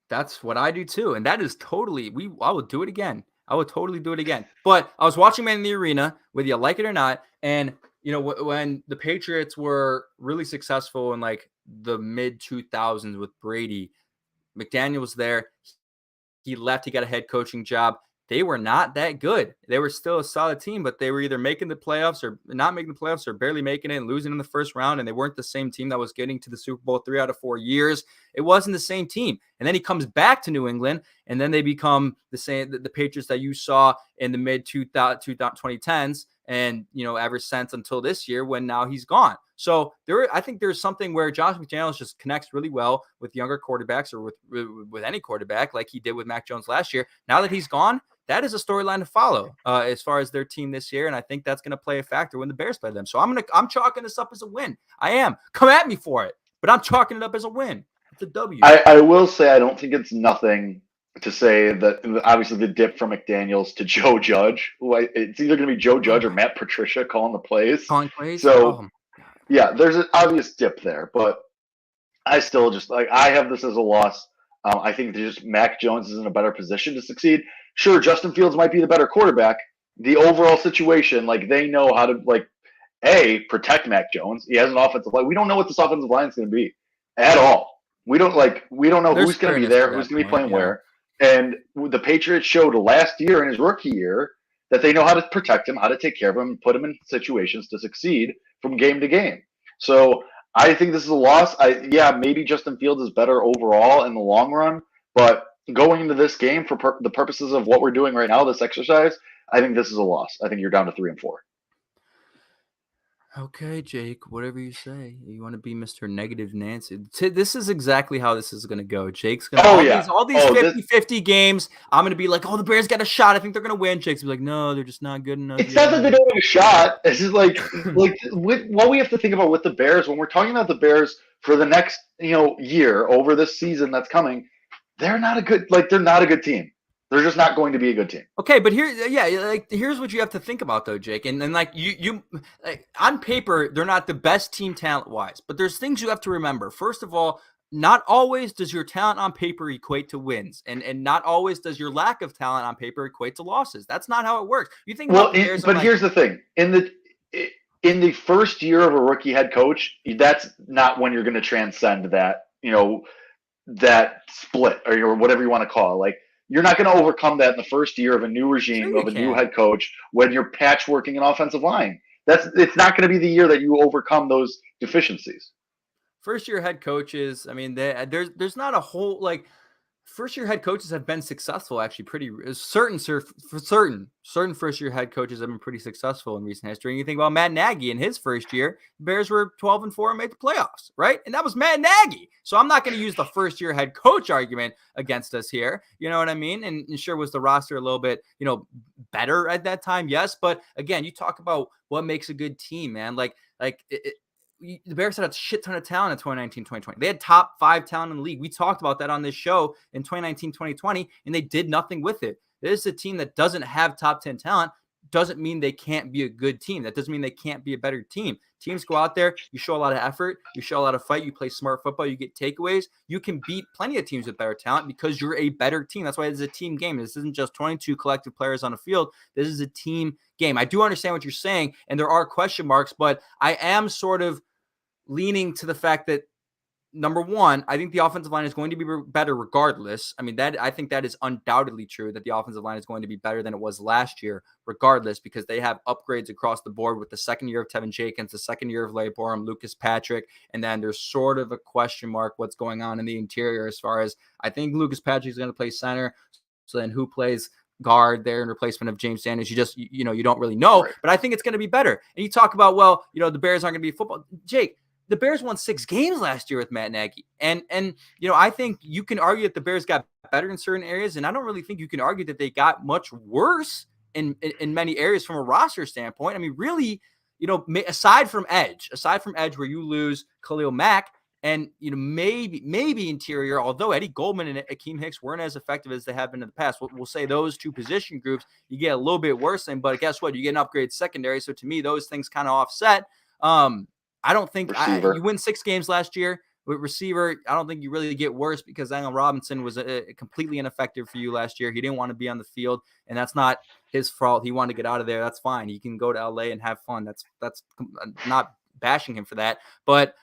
That's what I do too, and that is totally. I will do it again. I would totally do it again. But I was watching Man in the Arena, whether you like it or not, and you know when the Patriots were really successful in like the mid 2000s with Brady, McDaniel was there. He left. He got a head coaching job. They were not that good. They were still a solid team, but they were either making the playoffs or not making the playoffs or barely making it and losing in the first round. And they weren't the same team that was getting to the Super Bowl 3 out of 4 years. It wasn't the same team. And then he comes back to New England, and then they become the same, the Patriots that you saw in the mid 2010s. And, you know, ever since until this year when now he's gone. So I think there's something where Josh McDaniels just connects really well with younger quarterbacks or with any quarterback like he did with Mac Jones last year. Now that he's gone, that is a storyline to follow as far as their team this year. And I think that's going to play a factor when the Bears play them. So I'm chalking this up as a win. I am. Come at me for it, but I'm chalking it up as a win. It's a W. I will say I don't think it's nothing to say that obviously the dip from McDaniels to Joe Judge. It's either going to be Joe Judge or Matt Patricia calling the plays. So, yeah, there's an obvious dip there, but I still just I have this as a loss. I think just Mac Jones is in a better position to succeed. Sure, Justin Fields might be the better quarterback. The overall situation, like they know how to protect Mac Jones. He has an offensive line. We don't know what this offensive line is going to be at all. We don't know who's going to be there, who's going to be playing where. And the Patriots showed last year in his rookie year that they know how to protect him, how to take care of him, and put him in situations to succeed from game to game. So I think this is a loss. Maybe Justin Fields is better overall in the long run, but going into this game for the purposes of what we're doing right now, this exercise, I think this is a loss. I think you're down to 3-4. Okay, Jake, whatever you say. You want to be Mr. Negative Nancy. This is exactly how this is going to go. Jake's going to all these 50-50 games. I'm going to be like, the Bears got a shot. I think they're going to win. Jake's going to be like, no, they're just not good enough. It's not that they don't have a shot. It's just like what we have to think about with the Bears when we're talking about the Bears for the next, year over this season that's coming, they're not a good team. They're just not going to be a good team. Okay, but here's what you have to think about though, Jake. And like you on paper, they're not the best team talent-wise, but there's things you have to remember. First of all, not always does your talent on paper equate to wins, and not always does your lack of talent on paper equate to losses. That's not how it works. You think here's the thing. In the first year of a rookie head coach, that's not when you're going to transcend that, that split or whatever you want to call it. Like you're not going to overcome that in the first year of a new regime, of a new head coach, when you're patchworking an offensive line. It's not going to be the year that you overcome those deficiencies. First year head coaches, I mean, there's not a whole, like, first year head coaches have been successful, actually. Certain first year head coaches have been pretty successful in recent history. And you think about Matt Nagy in his first year, the Bears were 12-4 and made the playoffs, right? And that was Matt Nagy. So I'm not going to use the first year head coach argument against us here. You know what I mean? And sure, was the roster a little bit, better at that time? Yes. But again, you talk about what makes a good team, man. The Bears had a shit ton of talent in 2019, 2020. They had top 5 talent in the league. We talked about that on this show in 2019, 2020, and they did nothing with it. This is a team that doesn't have top 10 talent. Doesn't mean they can't be a good team. That doesn't mean they can't be a better team. Teams go out there, you show a lot of effort, you show a lot of fight, you play smart football, you get takeaways. You can beat plenty of teams with better talent because you're a better team. That's why it's a team game. This isn't just 22 collective players on a field. This is a team game. I do understand what you're saying, and there are question marks, but I am sort of leaning to the fact that, number one, I think the offensive line is going to be better regardless. I mean, I think that is undoubtedly true, that the offensive line is going to be better than it was last year, regardless, because they have upgrades across the board with the second year of Tevin Jenkins, the second year of Leigh Borum, Lucas Patrick, and then there's sort of a question mark what's going on in the interior as far as, I think Lucas Patrick is going to play center, so then who plays guard there in replacement of James Sanders? You don't really know, right. But I think it's going to be better. And you talk about, the Bears aren't going to be football. Jake, the Bears won 6 games last year with Matt Nagy. And I think you can argue that the Bears got better in certain areas, and I don't really think you can argue that they got much worse in many areas from a roster standpoint. I mean, really, aside from edge where you lose Khalil Mack and, maybe interior, although Eddie Goldman and Akeem Hicks weren't as effective as they have been in the past. We'll say those 2 position groups, you get a little bit worse in, but guess what? You get an upgrade secondary. So to me, those things kind of offset. I don't think you win 6 games last year with receiver. I don't think you really get worse because Allen Robinson was completely ineffective for you last year. He didn't want to be on the field, and that's not his fault. He wanted to get out of there. That's fine. He can go to LA and have fun. That's not bashing him for that. But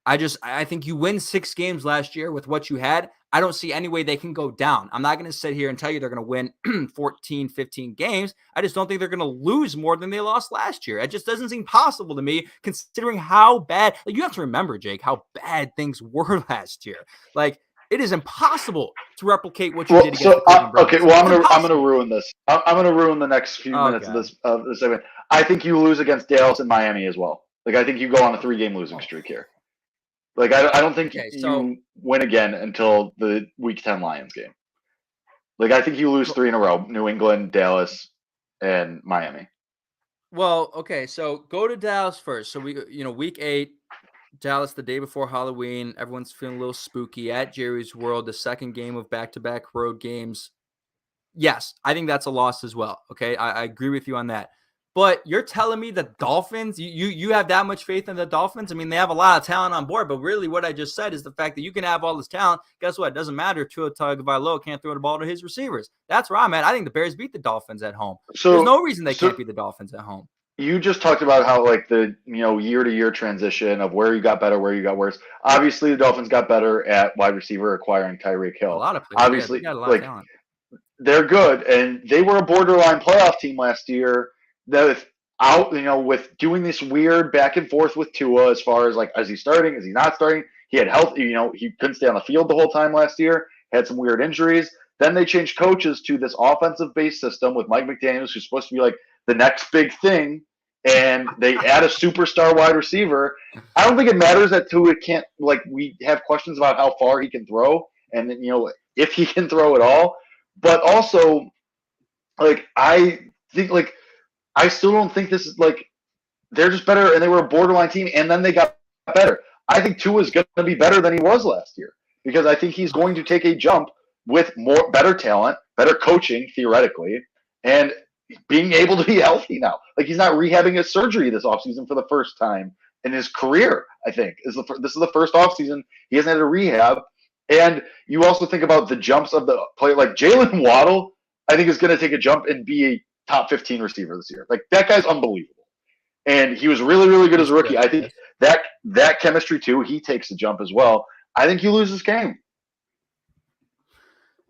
I think you win 6 games last year with what you had. I don't see any way they can go down. I'm not going to sit here and tell you they're going to win 14, 15 games. I just don't think they're going to lose more than they lost last year. It just doesn't seem possible to me, considering how bad. You have to remember, Jake, how bad things were last year. It is impossible to replicate what you did against the Cleveland Browns. Okay, well, I'm going to ruin this. I'm going to ruin the next few minutes of this segment. I think you lose against Dallas and Miami as well. I think you go on a 3-game losing streak here. I don't think you win again until the Week 10 Lions game. I think you lose 3 in a row: New England, Dallas, and Miami. Well, okay, so go to Dallas first. So Week 8, Dallas the day before Halloween. Everyone's feeling a little spooky at Jerry's World. The second game of back-to-back road games. Yes, I think that's a loss as well. Okay, I agree with you on that. But you're telling me the Dolphins, you have that much faith in the Dolphins? I mean, they have a lot of talent on board, but really what I just said is the fact that you can have all this talent. Guess what? It doesn't matter if Tua Tagovailoa can't throw the ball to his receivers. That's where I'm at. I think the Bears beat the Dolphins at home. There's no reason they can't beat the Dolphins at home. You just talked about how the year-to-year transition of where you got better, where you got worse. Obviously, the Dolphins got better at wide receiver, acquiring Tyreek Hill. A lot of players. Obviously, they got a lot of talent. They're good, and they were a borderline playoff team last year. With doing this weird back and forth with Tua as far as is he starting, is he not starting? He had health, he couldn't stay on the field the whole time last year, had some weird injuries. Then they changed coaches to this offensive-based system with Mike McDaniels, who's supposed to be the next big thing, and they add a superstar wide receiver. I don't think it matters that Tua can't, we have questions about how far he can throw and if he can throw at all. But also, I think, I still don't think this is they're just better, and they were a borderline team, and then they got better. I think Tua is going to be better than he was last year because I think he's going to take a jump with better talent, better coaching theoretically, and being able to be healthy now. He's not rehabbing his surgery this offseason for the first time in his career. I think this is the first offseason he hasn't had a rehab, and you also think about the jumps of the player Jalen Waddle. I think is going to take a jump and be a top 15 receiver this year. That guy's unbelievable. And he was really, really good as a rookie. I think that chemistry too, he takes a jump as well. I think you lose this game.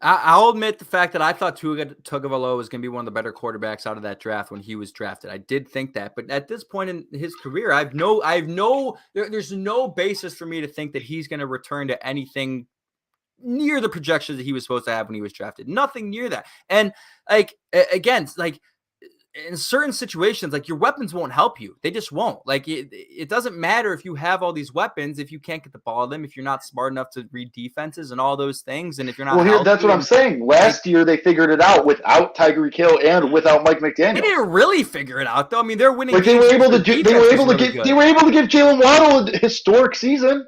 I'll admit the fact that I thought Tua Tagovailoa was going to be one of the better quarterbacks out of that draft when he was drafted. I did think that, but at this point in his career, there's no basis for me to think that he's going to return to anything near the projections that he was supposed to have when he was drafted. Nothing near that. And like, again, like in certain situations, like your weapons won't help you. They just won't. Like it doesn't matter if you have all these weapons, if you can't get the ball to them, if you're not smart enough to read defenses and all those things. And if you're not, that's what I'm saying. Last year they figured it out without Tyreek Hill and without Mike McDaniel. They didn't really figure it out though. I mean, they're winning. Like they were able to give Jalen Waddle a historic season.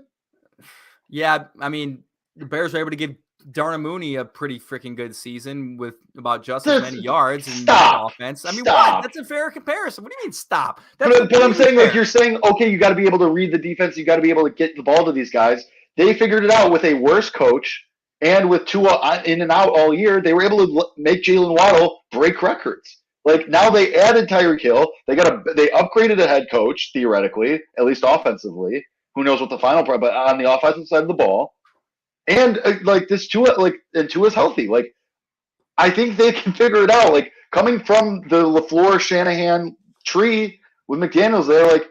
Yeah. I mean, the Bears were able to give Darnell Mooney a pretty freaking good season with about just as many yards and offense. I mean, what? That's a fair comparison. What do you mean stop? But I'm saying, like, you're saying, okay, you got to be able to read the defense. You got to be able to get the ball to these guys. They figured it out with a worse coach and with Tua in and out all year. They were able to make Jalen Waddle break records. Like, now they added Tyreek Hill. They upgraded a head coach, theoretically, at least offensively. Who knows what the final part, but on the offensive side of the ball. And like this Tua, and Tua's healthy. Like, I think they can figure it out. Like, coming from the LaFleur Shanahan tree with McDaniels there, like,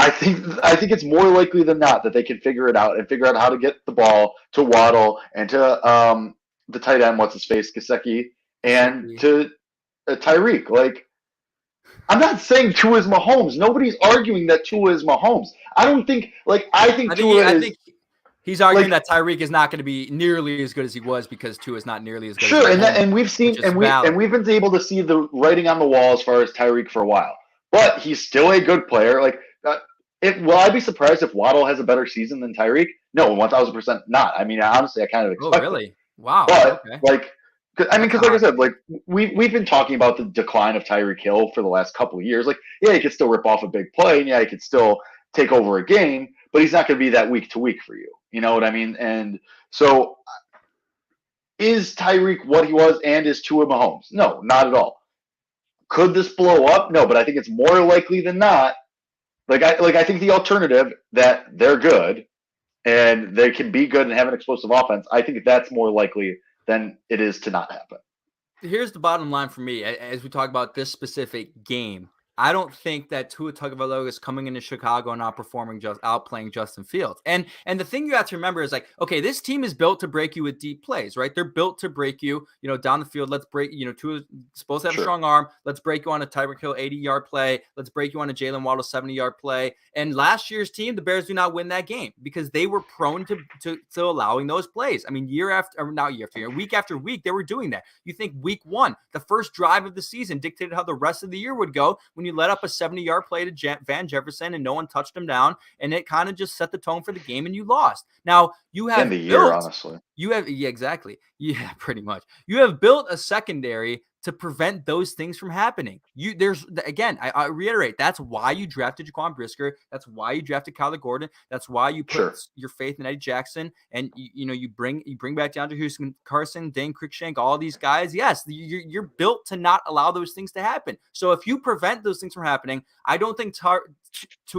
I think it's more likely than not that they can figure it out and figure out how to get the ball to Waddle and to the tight end, what's his face, Gesicki, and to Tyreek. Like, I'm not saying Tua is Mahomes. Nobody's arguing that Tua is Mahomes. I think Tua is. He's arguing that Tyreek is not going to be nearly as good as he was because Tua is not nearly as good. Sure, and we've seen we've been able to see the writing on the wall as far as Tyreek for a while, but he's still a good player. Like, will I be surprised if Waddle has a better season than Tyreek? No, 1,000% not. I mean, honestly, I kind of expect. Oh, really? It. Wow. But because like I said, like we've been talking about the decline of Tyreek Hill for the last couple of years. Like, yeah, he could still rip off a big play, and yeah, he could still take over a game, but he's not going to be that week to week for you. You know what I mean? And so is Tyreek what he was, and is Tua Mahomes? No, not at all. Could this blow up? No, but I think it's more likely than not. I think the alternative that they're good and they can be good and have an explosive offense, I think that's more likely than it is to not happen. Here's the bottom line for me as we talk about this specific game. I don't think that Tua Tagovailoa is coming into Chicago and outplaying Justin Fields. And the thing you have to remember is, like, okay, this team is built to break you with deep plays, right? They're built to break you, down the field. Let's break, Tua's supposed to have a strong arm. Let's break you on a Tyreek Hill 80-yard play. Let's break you on a Jalen Waddle 70-yard play. And last year's team, the Bears do not win that game because they were prone to allowing those plays. I mean, week after week, they were doing that. You think week one, the first drive of the season dictated how the rest of the year would go when you let up a 70-yard play to Van Jefferson and no one touched him down, and it kind of just set the tone for the game and you lost. Now you have honestly. Exactly. Yeah, pretty much. You have built a secondary to prevent those things from happening. I reiterate, that's why you drafted Jaquan Brisker. That's why you drafted Kyler Gordon. That's why you put your faith in Eddie Jackson, and you bring back DeAndre Houston, Carson, Dane Cruikshank, all these guys. Yes, you're built to not allow those things to happen. So if you prevent those things from happening, I don't think Tua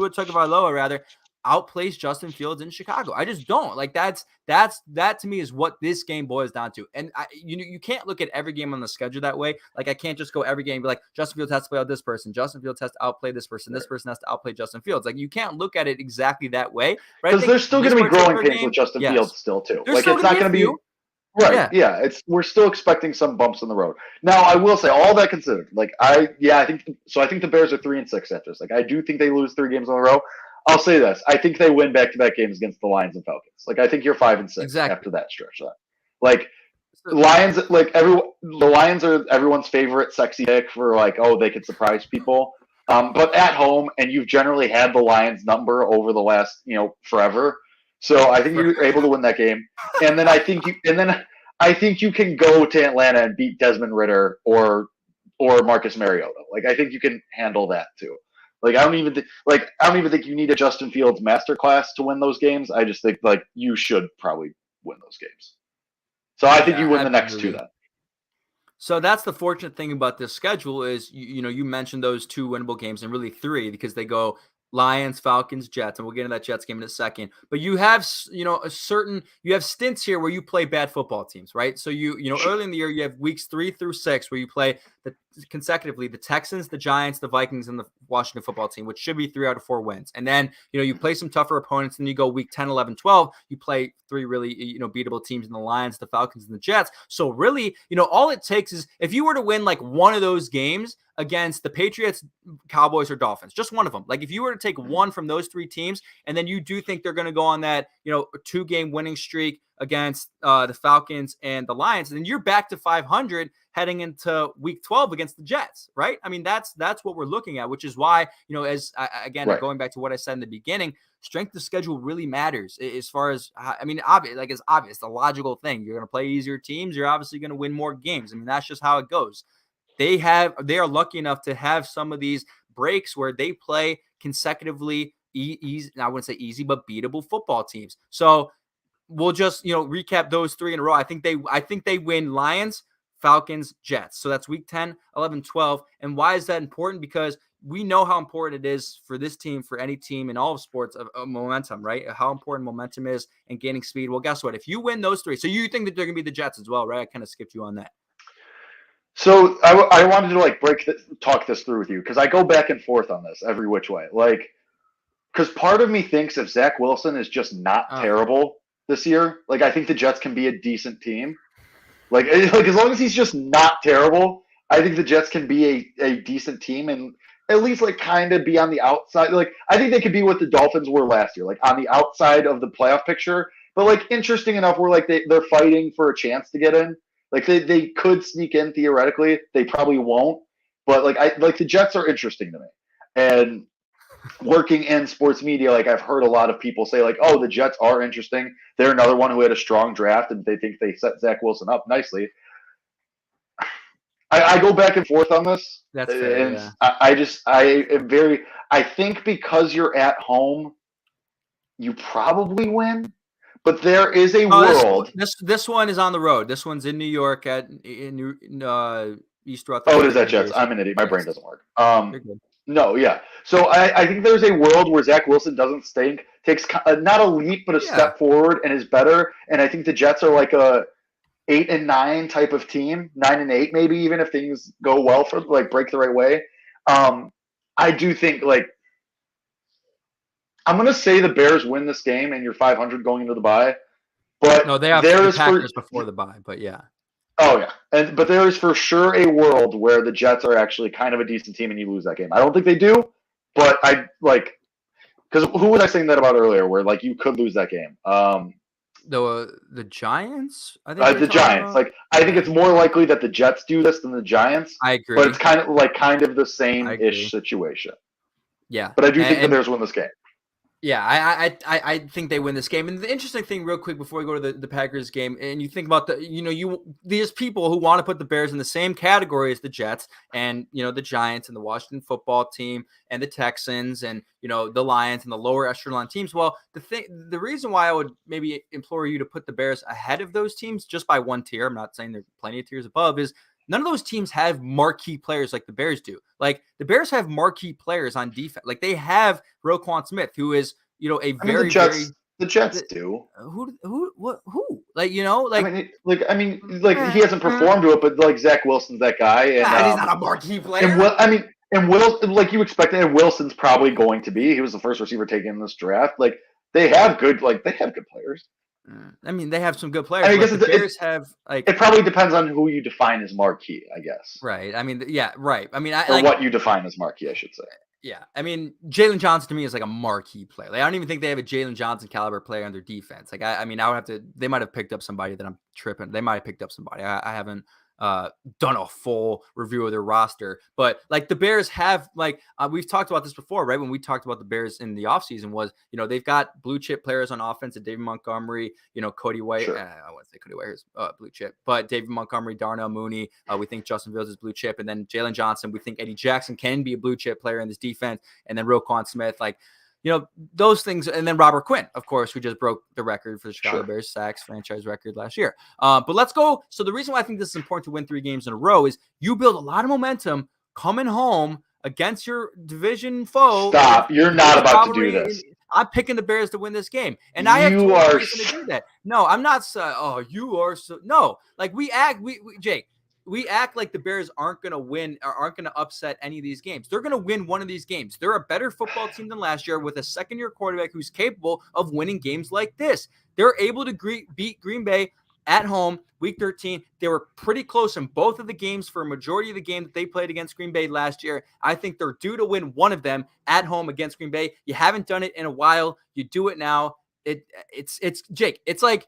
Tagovailoa outplays Justin Fields in Chicago. I just don't. Like, that to me is what this game boils down to. And you can't look at every game on the schedule that way. Like, I can't just go every game and be like, Justin Fields has to play out this person. Justin Fields has to outplay this person. This person has to outplay Justin Fields. Like, you can't look at it exactly that way. Because there's still going to be growing pains with Justin Fields still too. Like, it's not going to be right. Yeah. We're still expecting some bumps in the road. Now, I will say, all that considered, I think the Bears are 3-6 after this. Like, I do think they lose 3 games in a row. I'll say this. I think they win back-to-back games against the Lions and Falcons. Like, I think you're 5-6 after that stretch. Like, Lions, the Lions are everyone's favorite sexy pick for, like, oh, they can surprise people. But at home, and you've generally had the Lions number over the last, forever. So I think you're able to win that game. And then I think you can go to Atlanta and beat Desmond Ridder or Marcus Mariota. Like, I think you can handle that too. Like, I don't even think you need a Justin Fields masterclass to win those games. I just think, like, you should probably win those games. So I think you win the next 2 then. So that's the fortunate thing about this schedule is, you mentioned those 2 winnable games and really 3 because they go Lions, Falcons, Jets, and we'll get into that Jets game in a second. But you have, you have stints here where you play bad football teams, right? So early in the year, you have weeks 3 through 6 where you play consecutively the Texans, the Giants, the Vikings, and the Washington football team, which should be 3 out of 4 wins. And then, you play some tougher opponents, and you go week 10, 11, 12, you play 3 really, beatable teams in the Lions, the Falcons, and the Jets. So really, all it takes is if you were to win like one of those games against the Patriots, Cowboys, or Dolphins, just one of them. Like if you were to take one from those 3 teams, and then you do think they're going to go on that, 2-game winning streak against the Falcons and the Lions, and then you're back to 500 heading into week 12 against the Jets, right? I mean, that's what we're looking at, which is why, going back to what I said in the beginning, strength of schedule really matters as far as, it's obvious, the logical thing. You're going to play easier teams. You're obviously going to win more games. I mean, that's just how it goes. They are lucky enough to have some of these breaks where they play consecutively easy, I wouldn't say easy, but beatable football teams. So we'll just, recap those 3 in a row. I think they win Lions, Falcons, Jets. So that's week 10, 11, 12. And why is that important? Because we know how important it is for this team, for any team in all of sports, of momentum, right? How important momentum is and gaining speed. Well, guess what? If you win those 3, so you think that they're going to be the Jets as well, right? I kind of skipped you on that. So I wanted to talk this through with you, because I go back and forth on this every which way. Because part of me thinks if Zach Wilson is just not terrible this year, I think the Jets can be a decent team. As long as he's just not terrible, I think the Jets can be a decent team and at least kind of be on the outside. I think they could be what the Dolphins were last year, on the outside of the playoff picture. But interesting enough, where they're fighting for a chance to get in. They could sneak in theoretically. They probably won't. But the Jets are interesting to me. And working in sports media, I've heard a lot of people say oh, the Jets are interesting. They're another one who had a strong draft, and they think they set Zach Wilson up nicely. I go back and forth on this. That's fair, and yeah. I think because you're at home, you probably win. But there is a world. This one is on the road. This one's in New York in East Rutherford. Oh, it is at Jets. I'm an idiot. My brain doesn't work. No, yeah. So I think there's a world where Zach Wilson doesn't stink, takes not a leap but a step forward, and is better. And I think the Jets are a 8-9 type of team, 9-8 maybe, even if things go well for break the right way. I do think I'm going to say the Bears win this game and you're 500 going into the bye. But no, they have the Packers before the bye, but yeah. Oh, yeah. But there is for sure a world where the Jets are actually kind of a decent team and you lose that game. I don't think they do, but because who was I saying that about earlier where you could lose that game? The Giants? I think the Giants. I think it's more likely that the Jets do this than the Giants. I agree. But it's kind of the same-ish situation. Yeah. But I do think the Bears win this game. Yeah, I think they win this game. And the interesting thing, real quick, before we go to the Packers game, and you think about these people who want to put the Bears in the same category as the Jets and, the Giants and the Washington football team and the Texans and, the Lions and the lower echelon teams. Well, the reason why I would maybe implore you to put the Bears ahead of those teams just by one tier, I'm not saying there are plenty of tiers above, is none of those teams have marquee players like the Bears do. The Bears have marquee players on defense. They have Roquan Smith, who is, the Jets do. Who? He hasn't performed to it, but Zach Wilson's that guy, and he's not a marquee player. And you expect it, and Wilson's probably going to be. He was the first receiver taken in this draft. They have good players. They have some good players. I guess the Bears have it probably depends on who you define as marquee, I guess. Right. Right. Or what you define as marquee, I should say. Yeah. Jalen Johnson to me is a marquee player. I don't even think they have a Jalen Johnson caliber player on their defense. I would have to. They might have picked up somebody that I'm tripping. They might have picked up somebody. I haven't done a full review of their roster, but the Bears have we've talked about this before, right? When we talked about the Bears in the offseason was, they've got blue chip players on offense, David Montgomery, Cody White. Sure. I wouldn't say Cody White is blue chip, but David Montgomery, Darnell Mooney. We think Justin Fields is blue chip, and then Jalen Johnson. We think Eddie Jackson can be a blue chip player in this defense, and then Roquan Smith, those things. And then Robert Quinn, of course, who just broke the record for the Chicago Bears sacks franchise record last year. But let's go. So the reason why I think this is important to win 3 games in a row is you build a lot of momentum coming home against your division foe. Stop! You're not about to do this. I'm picking the Bears to win this game, and I have total reason to do that. No, I'm not. You are so no. Like Jake. We act like the Bears aren't going to win or aren't going to upset any of these games. They're going to win one of these games. They're a better football team than last year with a second-year quarterback who's capable of winning games like this. They're able to beat Green Bay at home, Week 13. They were pretty close in both of the games for a majority of the game that they played against Green Bay last year. I think they're due to win one of them at home against Green Bay. You haven't done it in a while. You do it now. It's Jake. It's like,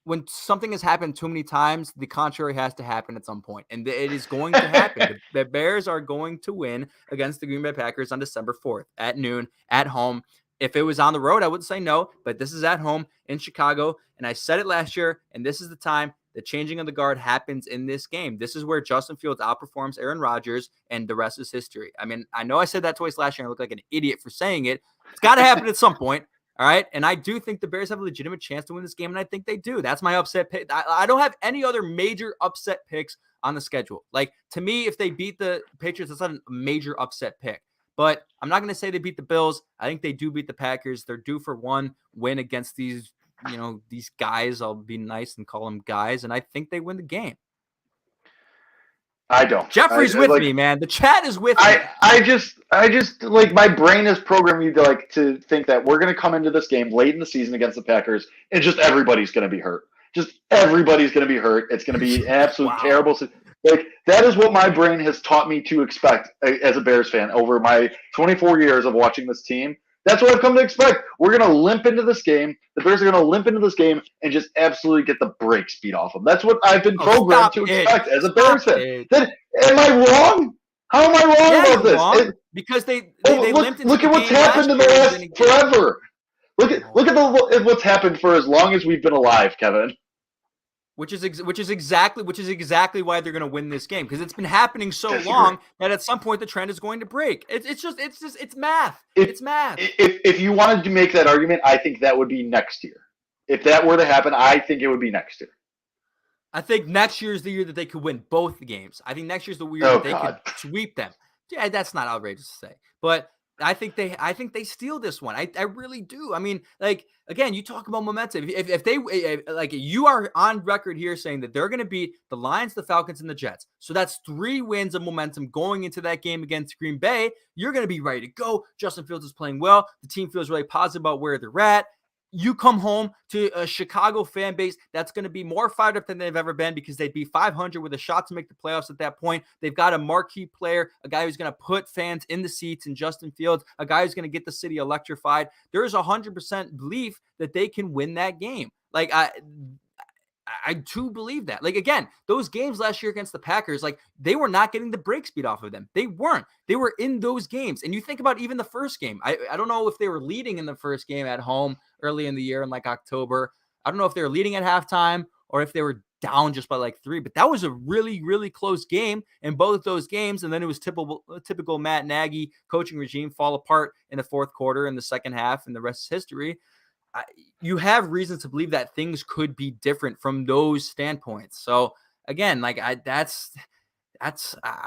when something has happened too many times, the contrary has to happen at some point, and it is going to happen. The Bears are going to win against the Green Bay Packers on December 4th at noon at home. If it was on the road, I would say no, but this is at home in Chicago, and I said it last year, and this is the time the changing of the guard happens in this game. This is where Justin Fields outperforms Aaron Rodgers, and the rest is history. I mean, I know I said that twice last year, and I look like an idiot for saying it. It's got to happen at some point. All right. And I do think the Bears have a legitimate chance to win this game. And I think they do. That's my upset pick. I don't have any other major upset picks on the schedule. Like, to me, if they beat the Patriots, that's not a major upset pick. But I'm not going to say they beat the Bills. I think they do beat the Packers. They're due for one win against these guys. I'll be nice and call them guys. And I think they win the game. I don't. Jeffrey's with me, man. The chat is with me. I just like, my brain is programming me to think that we're going to come into this game late in the season against the Packers and just everybody's going to be hurt. Just everybody's going to be hurt. It's going to be an absolute terrible. Like, that is what my brain has taught me to expect as a Bears fan over my 24 years of watching this team. That's what I've come to expect. We're going to limp into this game. The Bears are going to limp into this game and just absolutely get the brakes beat off them. That's what I've been programmed to expect as a Bears fan. Am I wrong? How am I wrong about this? Wrong, because they limped into look at what's happened in the last forever. Look at what's happened for as long as we've been alive, Kevin. Which is exactly why they're going to win this game, because it's been happening so long that at some point the trend is going to break. It's math. It's math. If you wanted to make that argument, I think that would be next year. If that were to happen, I think it would be next year. I think next year is the year that they could win both the games. I think next year's the year that they could sweep them. Yeah, that's not outrageous to say, but I think they steal this one. I really do. I mean, like, again, you talk about momentum. If they like, you are on record here saying that they're going to beat the Lions, the Falcons, and the Jets. So that's 3 wins of momentum going into that game against Green Bay. You're going to be ready to go. Justin Fields is playing well. The team feels really positive about where they're at. You come home to a Chicago fan base that's going to be more fired up than they've ever been, because they'd be 500 with a shot to make the playoffs at that point. They've got a marquee player, a guy who's going to put fans in the seats in Justin Fields, a guy who's going to get the city electrified. There is 100% belief that they can win that game. Like, I do believe that. Like, again, those games last year against the Packers, like, they were not getting the brakes beat off of them. They weren't. They were in those games. And you think about even the first game. I don't know if they were leading in the first game at home early in the year in like October. I don't know if they were leading at halftime or if they were down just by like 3, but that was a really, really close game in both those games. And then it was typical Matt Nagy coaching regime fall apart in the fourth quarter in the second half, and the rest is history. You have reasons to believe that things could be different from those standpoints. So again, like, I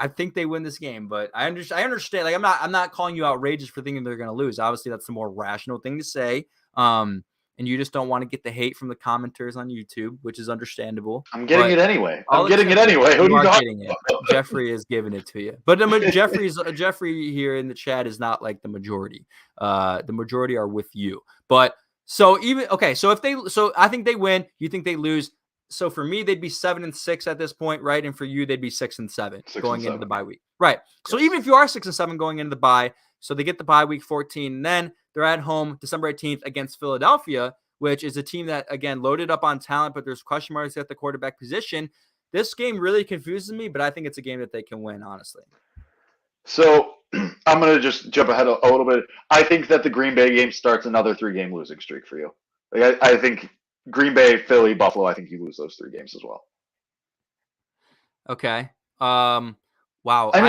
think they win this game, but I understand. Like, I'm not calling you outrageous for thinking they're going to lose. Obviously, that's the more rational thing to say. And you just don't want to get the hate from the commenters on YouTube, which is understandable. I'm getting it anyway. Who are you talking about? Jeffrey is giving it to you. But Jeffrey here in the chat is not like the majority. The majority are with you. But so I think they win. You think they lose. So for me, they'd be 7-6 at this point, right? And for you, they'd be 6-7 going into the bye week, right? So even if you are 6-7 going into the bye, so they get the bye week 14, and then they're at home December 18th against Philadelphia, which is a team that, again, loaded up on talent, but there's question marks at the quarterback position. This game really confuses me, but I think it's a game that they can win, honestly. So I'm going to just jump ahead a little bit. I think that the Green Bay game starts another 3-game losing streak for you. Like, I think Green Bay, Philly, Buffalo, I think you lose those 3 games as well. Okay. Wow. I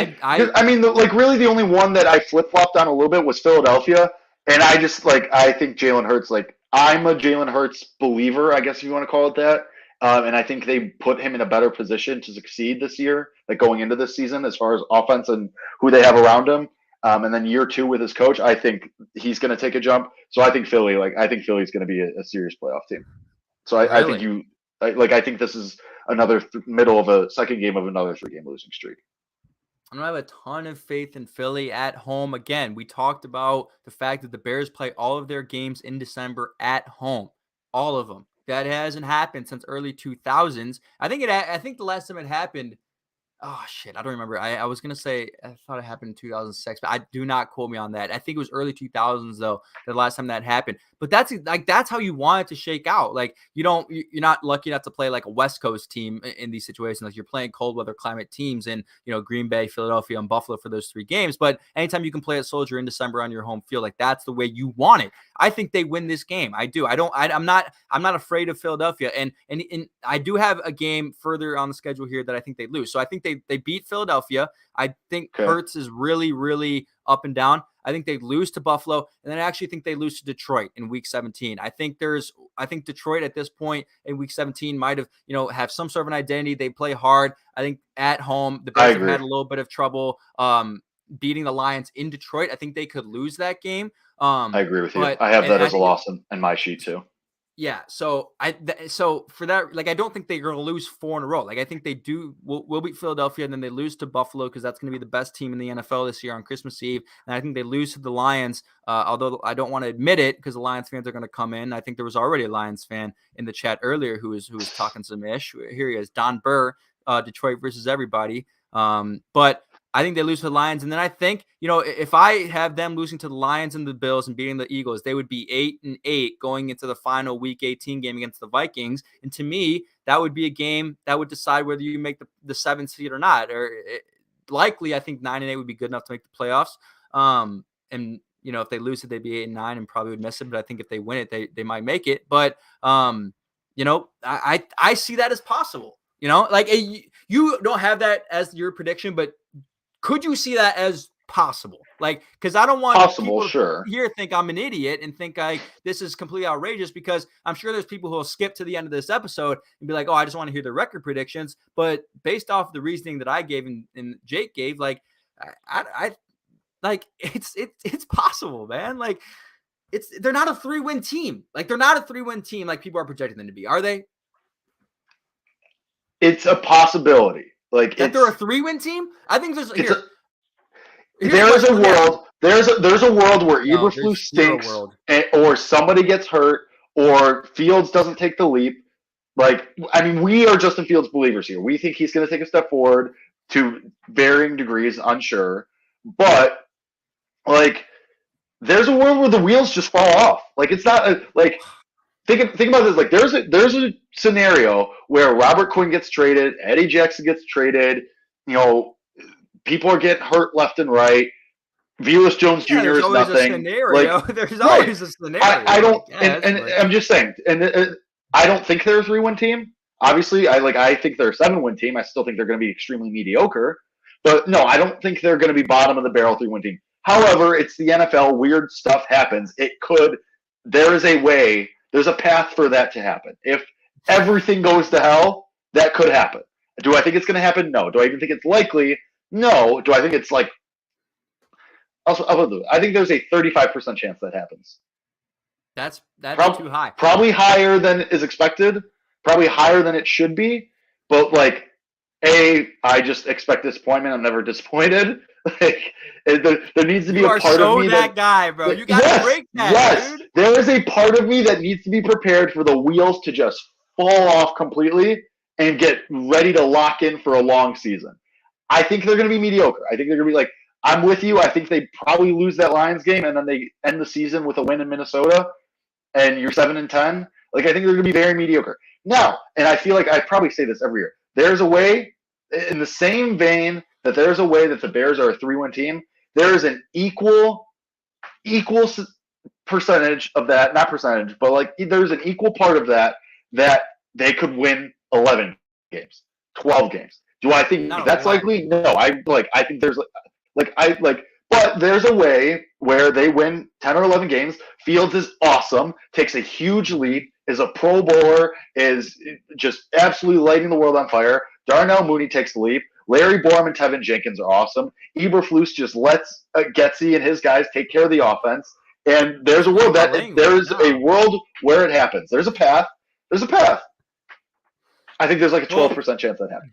mean, really the only one that I flip-flopped on a little bit was Philadelphia. And I just, I think Jalen Hurts, I'm a Jalen Hurts believer, I guess if you want to call it that. And I think they put him in a better position to succeed this year, like going into this season, as far as offense and who they have around him. And then year 2 with his coach, I think he's going to take a jump. So I think Philly's going to be a serious playoff team. So I think this is another middle of a second game of another 3-game losing streak. I have a ton of faith in Philly at home. Again, we talked about the fact that the Bears play all of their games in December at home, all of them. That hasn't happened since early 2000s. I think the last time it happened, oh shit, I don't remember. I was gonna say I thought it happened in 2006, but I do not quote me on that. I think it was early 2000s though, the last time that happened. But that's how you want it to shake out. Like you're not lucky enough to play like a West Coast team in these situations. Like you're playing cold weather climate teams in Green Bay, Philadelphia, and Buffalo for those 3 games. But anytime you can play at Soldier in December on your home field, like that's the way you want it. I think they win this game. I do. I'm not afraid of Philadelphia. And I do have a game further on the schedule here that I think they lose. So I think they beat Philadelphia. I think Hurts is really, really up and down. I think they lose to Buffalo, and then I actually think they lose to Detroit in Week 17. I think Detroit at this point in Week 17 might have some sort of an identity. They play hard. I think at home the Bears have had a little bit of trouble beating the Lions in Detroit. I think they could lose that game. I agree with you. I have that as a loss in my sheet too. Yeah, so for that, like I don't think they're going to lose 4 in a row. Like I think they will beat Philadelphia, and then they lose to Buffalo because that's going to be the best team in the NFL this year on Christmas Eve. And I think they lose to the Lions, although I don't want to admit it because the Lions fans are going to come in. I think there was already a Lions fan in the chat earlier who was talking some ish. Here he is, Don Burr, Detroit versus everybody. But I think they lose to the Lions. And then I think, if I have them losing to the Lions and the Bills and beating the Eagles, they would be 8-8 going into the final Week 18 game against the Vikings. And to me, that would be a game that would decide whether you make the 7th seed or not. Likely, I think 9-8 would be good enough to make the playoffs. And if they lose it, they'd be 8-9 and probably would miss it. But I think if they win it, they might make it. But, I see that as possible. Like you don't have that as your prediction, but could you see that as possible? Like, because I don't want people here think I'm an idiot and think this is completely outrageous, because I'm sure there's people who will skip to the end of this episode and be like, oh, I just want to hear the record predictions. But based off the reasoning that I gave and Jake gave, like, I like it's possible, man. Like, they're not a 3-win team. Like, they're not a 3-win team like people are projecting them to be. Are they? It's a possibility. Like that they're a 3-win team. I think there's a world where Eberflus stinks, or somebody gets hurt, or Fields doesn't take the leap. Like, I mean, we are Justin Fields believers here. We think he's going to take a step forward to varying degrees, unsure. But like, there's a world where the wheels just fall off. Like, it's not like. Think about this. Like, there's a scenario where Robert Quinn gets traded, Eddie Jackson gets traded. People are getting hurt left and right. Velus Jones Jr. is nothing. There's always a scenario. I don't, and I'm just saying, and I don't think they're a 3-win team. Obviously, I think they're a 7-win team. I still think they're going to be extremely mediocre. But no, I don't think they're going to be bottom of the barrel 3-win team. However, it's the NFL. Weird stuff happens. There is a way. There's a path for that to happen. If everything goes to hell, that could happen. Do I think it's going to happen? No. Do I even think it's likely? No. Do I think it's like – I think there's a 35% chance that happens. That's too high. Probably higher than is expected. Probably higher than it should be. But, like, I just expect disappointment. I'm never disappointed. Like, there needs to be a part of me that guy, bro. You got to break that, dude. There is a part of me that needs to be prepared for the wheels to just fall off completely and get ready to lock in for a long season. I think they're going to be mediocre. I think they're going to be like, I'm with you. I think they probably lose that Lions game, and then they end the season with a win in Minnesota, and you're 7-10. Like, I think they're going to be very mediocre. Now, and I feel like I probably say this every year, there's a way, in the same vein that there's a way that the Bears are a 3-win team, there is an equal percentage of that, not percentage, but like there's an equal part of that they could win 11 games, 12 games. Do I think that's likely? No, I think there's but there's a way where they win 10 or 11 games. Fields is awesome, takes a huge leap. is a Pro Bowler, is just absolutely lighting the world on fire. Darnell Mooney takes the leap. Larry Borom and Tevin Jenkins are awesome. Eberflus just lets Getsy and his guys take care of the offense. And there's a world a world where it happens. There's a path. I think there's like a 12% chance that happens.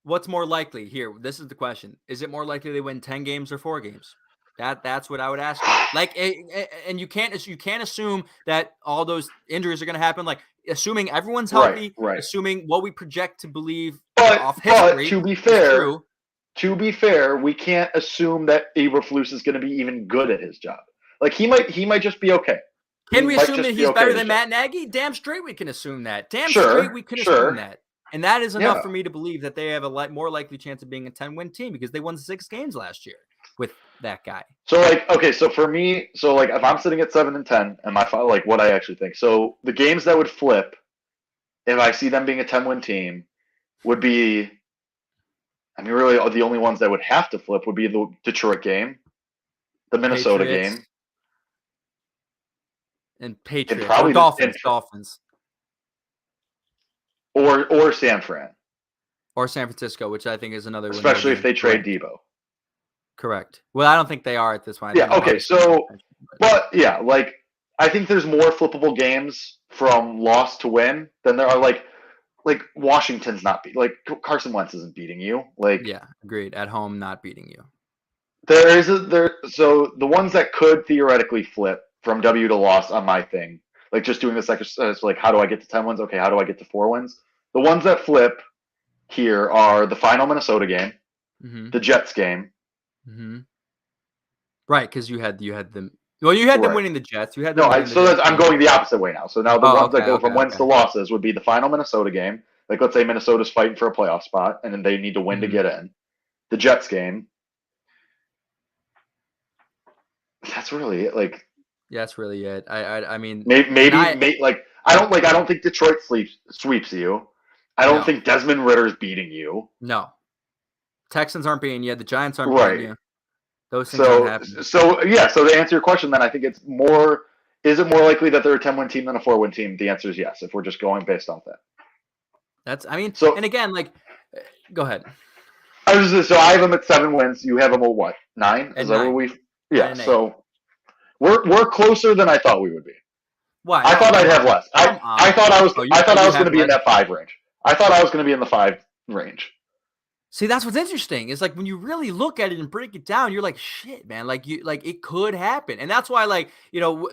What's more likely here? This is the question. Is it more likely they win 10 games or 4 games? That's what I would ask you. Like, and you can't assume that all those injuries are going to happen. Like, assuming everyone's healthy, right. Assuming what we project to believe off history. But to be fair, we can't assume that Eberflus is going to be even good at his job. Like, he might just be okay. Can we assume that he's better than Matt Nagy? Damn straight we can assume that. Assume that. And that is enough for me to believe that they have a more likely chance of being a 10-win team because they won 6 games last year with that guy. So so for me, if I'm sitting at 7-10 and what I actually think. So the games that would flip, if I see them being a 10-win team, would be, really the only ones that would have to flip would be the Detroit game, the Minnesota game, and Patriots, and probably Dolphins. Or San Fran. Or San Francisco, which I think is another win. Especially if they trade Debo. Correct. Well, I don't think they are at this point. Yeah, okay. So, but yeah, I think there's more flippable games from loss to win than there are like Washington's not Carson Wentz isn't beating you. Yeah, agreed. At home, not beating you. So the ones that could theoretically flip from W to loss on my thing, just doing this exercise, how do I get to 10 wins? Okay, how do I get to 4 wins? The ones that flip here are the final Minnesota game, the Jets game. Mm-hmm. Right, because you had them. Well, you had them winning the Jets. You had them I'm going the opposite way now. So now the ones that go from wins to losses would be the final Minnesota game. Let's say Minnesota's fighting for a playoff spot, and then they need to win to get in. The Jets game. That's really it. Yeah, that's really it. I mean, maybe I don't think Detroit sweeps you. I don't think Desmond Ritter's beating you. No. Texans aren't beating you. The Giants aren't beating you. Those things don't happen. So to answer your question, then I think it's more. Is it more likely that they're a 10-win team than a 4-win team? The answer is yes. If we're just going based off that. And again, go ahead. I have them at 7 wins. You have them at what? 9? Is that what we? Yeah. So we're closer than I thought we would be. Why? I thought I'd have less. I thought I was going to be in that 5 range. I thought I was going to be in the 5 range. See, that's what's interesting. It's when you really look at it and break it down, you're like, shit, man. It could happen, and that's why,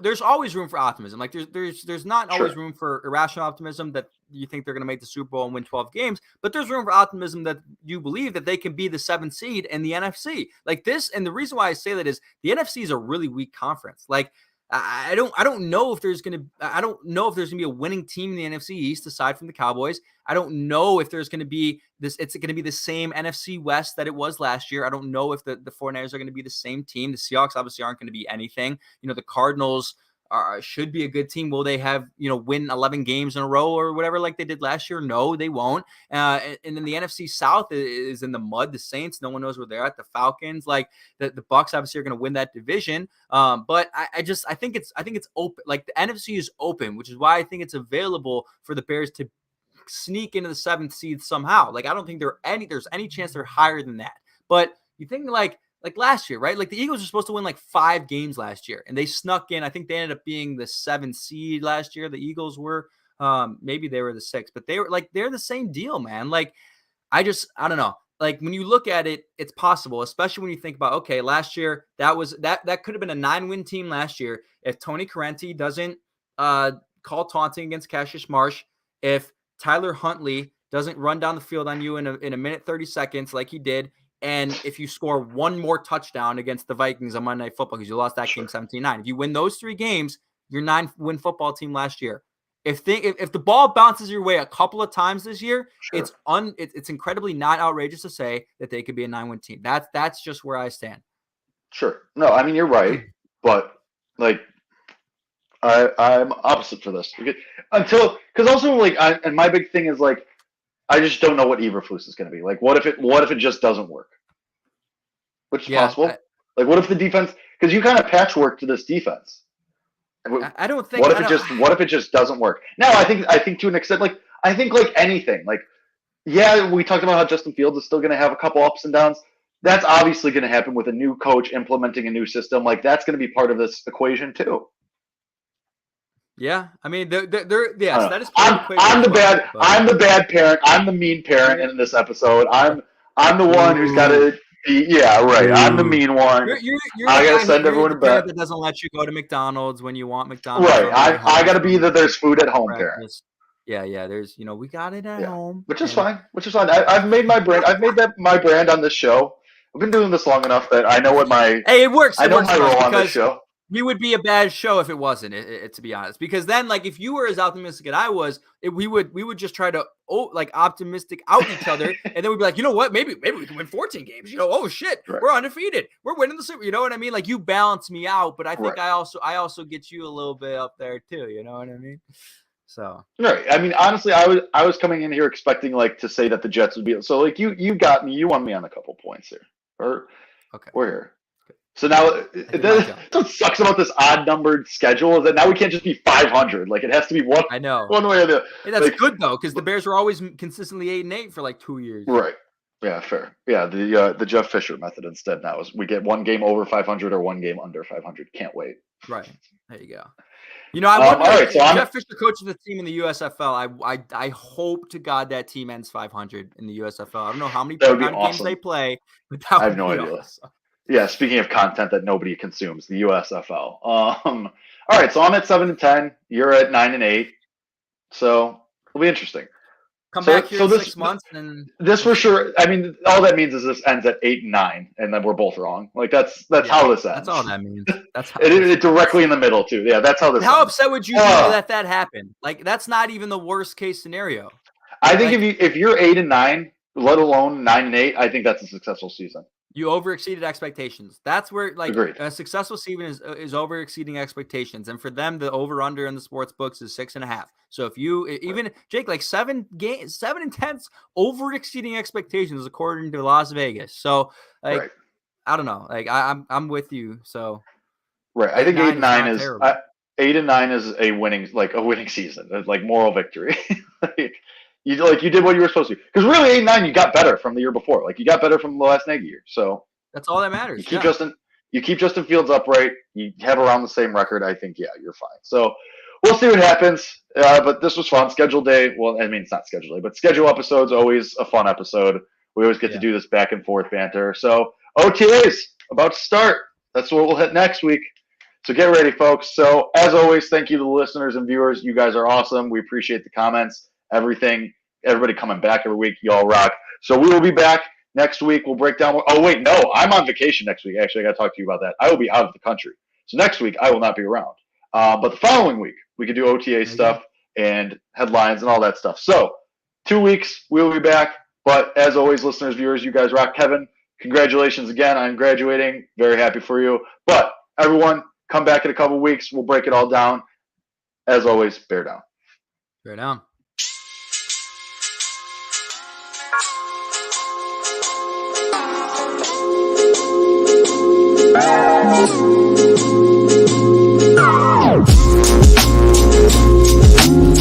there's always room for optimism. There's not always room for irrational optimism that you think they're going to make the Super Bowl and win 12 games, but there's room for optimism that you believe that they can be the 7th seed in the NFC. And the reason why I say that is the NFC is a really weak conference. I don't know if there's going to be a winning team in the NFC East aside from the Cowboys. I don't know if there's going to be it's going to be the same NFC West that it was last year. I don't know if the 49ers are going to be the same team. The Seahawks obviously aren't going to be anything. The Cardinals should be a good team. Will they have, win 11 games in a row or whatever like they did last year? No, they won't. And then the NFC South is in the mud. The Saints, no one knows where they're at. The Falcons, the Bucks obviously are going to win that division. But I think it's open. The NFC is open, which is why I think it's available for the Bears to sneak into the 7th seed somehow. I don't think there's any chance they're higher than that. But you think like last year, right? The Eagles were supposed to win 5 games last year, and they snuck in. I think they ended up being the 7th seed last year. The Eagles were, maybe they were the 6th, but they were they're the same deal, man. I don't know. When you look at it, it's possible, especially when you think about, okay, last year that could have been a 9-win team last year if Tony Corrente doesn't call taunting against Cassius Marsh, if Tyler Huntley doesn't run down the field on you in a minute 30 seconds like he did. And if you score one more touchdown against the Vikings on Monday Night Football because you lost that game 17-9, if you win those 3 games, you're 9-win football team last year. If the ball bounces your way a couple of times this year, it's incredibly not outrageous to say that they could be a 9-win team. That's just where I stand. Sure. No, you're right, but I'm opposite for this because also and my big thing is I just don't know what Eberflus is going to be. What if it just doesn't work? Which is possible. What if the defense, because you kind of patchwork to this defense. I don't think. What if it just doesn't work? No, I think to an extent, like anything, like yeah, we talked about how Justin Fields is still going to have a couple ups and downs. That's obviously going to happen with a new coach implementing a new system. Like that's going to be part of this equation too. Yeah, I mean, yes, that is. I'm the bad parent. I'm the mean parent in this episode. I'm the one who's got to. Yeah, right. I'm the mean one. I gotta send everyone to bed. That doesn't let you go to McDonald's when you want McDonald's. Right. I gotta be that there's food at home parent. Yeah. There's, we got it at home, which is fine. I've made my brand. I've made that my brand on this show. I've been doing this long enough that I know what my. Hey, it works. I know my role on this show. We would be a bad show if it wasn't, to be honest. Because then, like, if you were as optimistic as I was, we would just try to optimistic out each other, and then we'd be like, you know what? Maybe we can win 14 games. Oh shit, right. We're undefeated. We're winning the Super. You know what I mean? Like you balance me out, but I think I also get you a little bit up there too. You know what I mean? So right. I mean, honestly, I was coming in here expecting like to say that the Jets would be so. Like you got me. You won me on a couple points here. Okay. We're here. So now what sucks about this odd numbered schedule is that now we can't just be 500. Like it has to be one. I know. One way or the other. Hey, that's good though, because the Bears were always consistently 8-8 for like 2 years. Right. Yeah. Fair. Yeah. The Jeff Fisher method instead now is we get one game over 500 or one game under 500. Can't wait. Right. There you go. I wonder. All right, so Jeff Fisher coaches the team in the USFL. I hope to God that team ends 500 in the USFL. I don't know how many games they play, but I have no idea. Awesome. Yeah, speaking of content that nobody consumes, the USFL. All right, so I'm at 7-10. You're at 9-8. So it'll be interesting. Come back here in 6 months, and this for sure. I mean, all that means is this ends at 8-9, and then we're both wrong. Like that's how this ends. That's all that means. That's how it directly in the middle too. Yeah, that's how this. How ends. Upset would you be that happened? Like that's not even the worst case scenario. I think if you're 8-9, let alone 9-8, I think that's a successful season. You overexceeded expectations. That's where Agreed. A successful season is over exceeding expectations. And for them, the over under in the sports books is 6.5. So if you even Jake, like 7 intense over exceeding expectations according to Las Vegas. So I don't know. Like I'm with you. So right. I think 8-9 is 8-9 is a winning season. It's like moral victory. You did what you were supposed to. Because really, 8-9, you got better from the year before. Like you got better from the last Nagy year. So that's all that matters. You keep Justin Fields upright. You have around the same record. I think you're fine. So we'll see what happens. But this was fun. Schedule day. Well, I mean it's not schedule day, but schedule episodes always a fun episode. We always get to do this back and forth banter. So OTAs about to start. That's what we'll hit next week. So get ready, folks. So as always, thank you to the listeners and viewers. You guys are awesome. We appreciate the comments. Everybody coming back every week. Y'all rock. So we will be back next week. We'll break down. Oh, wait, no, I'm on vacation next week. Actually, I got to talk to you about that. I will be out of the country. So next week, I will not be around. But the following week, we can do OTA stuff and headlines and all that stuff. So 2 weeks, we will be back. But as always, listeners, viewers, you guys rock. Kevin, congratulations again on graduating. Very happy for you. But everyone, come back in a couple weeks. We'll break it all down. As always, bear down. Bear down. Thank you.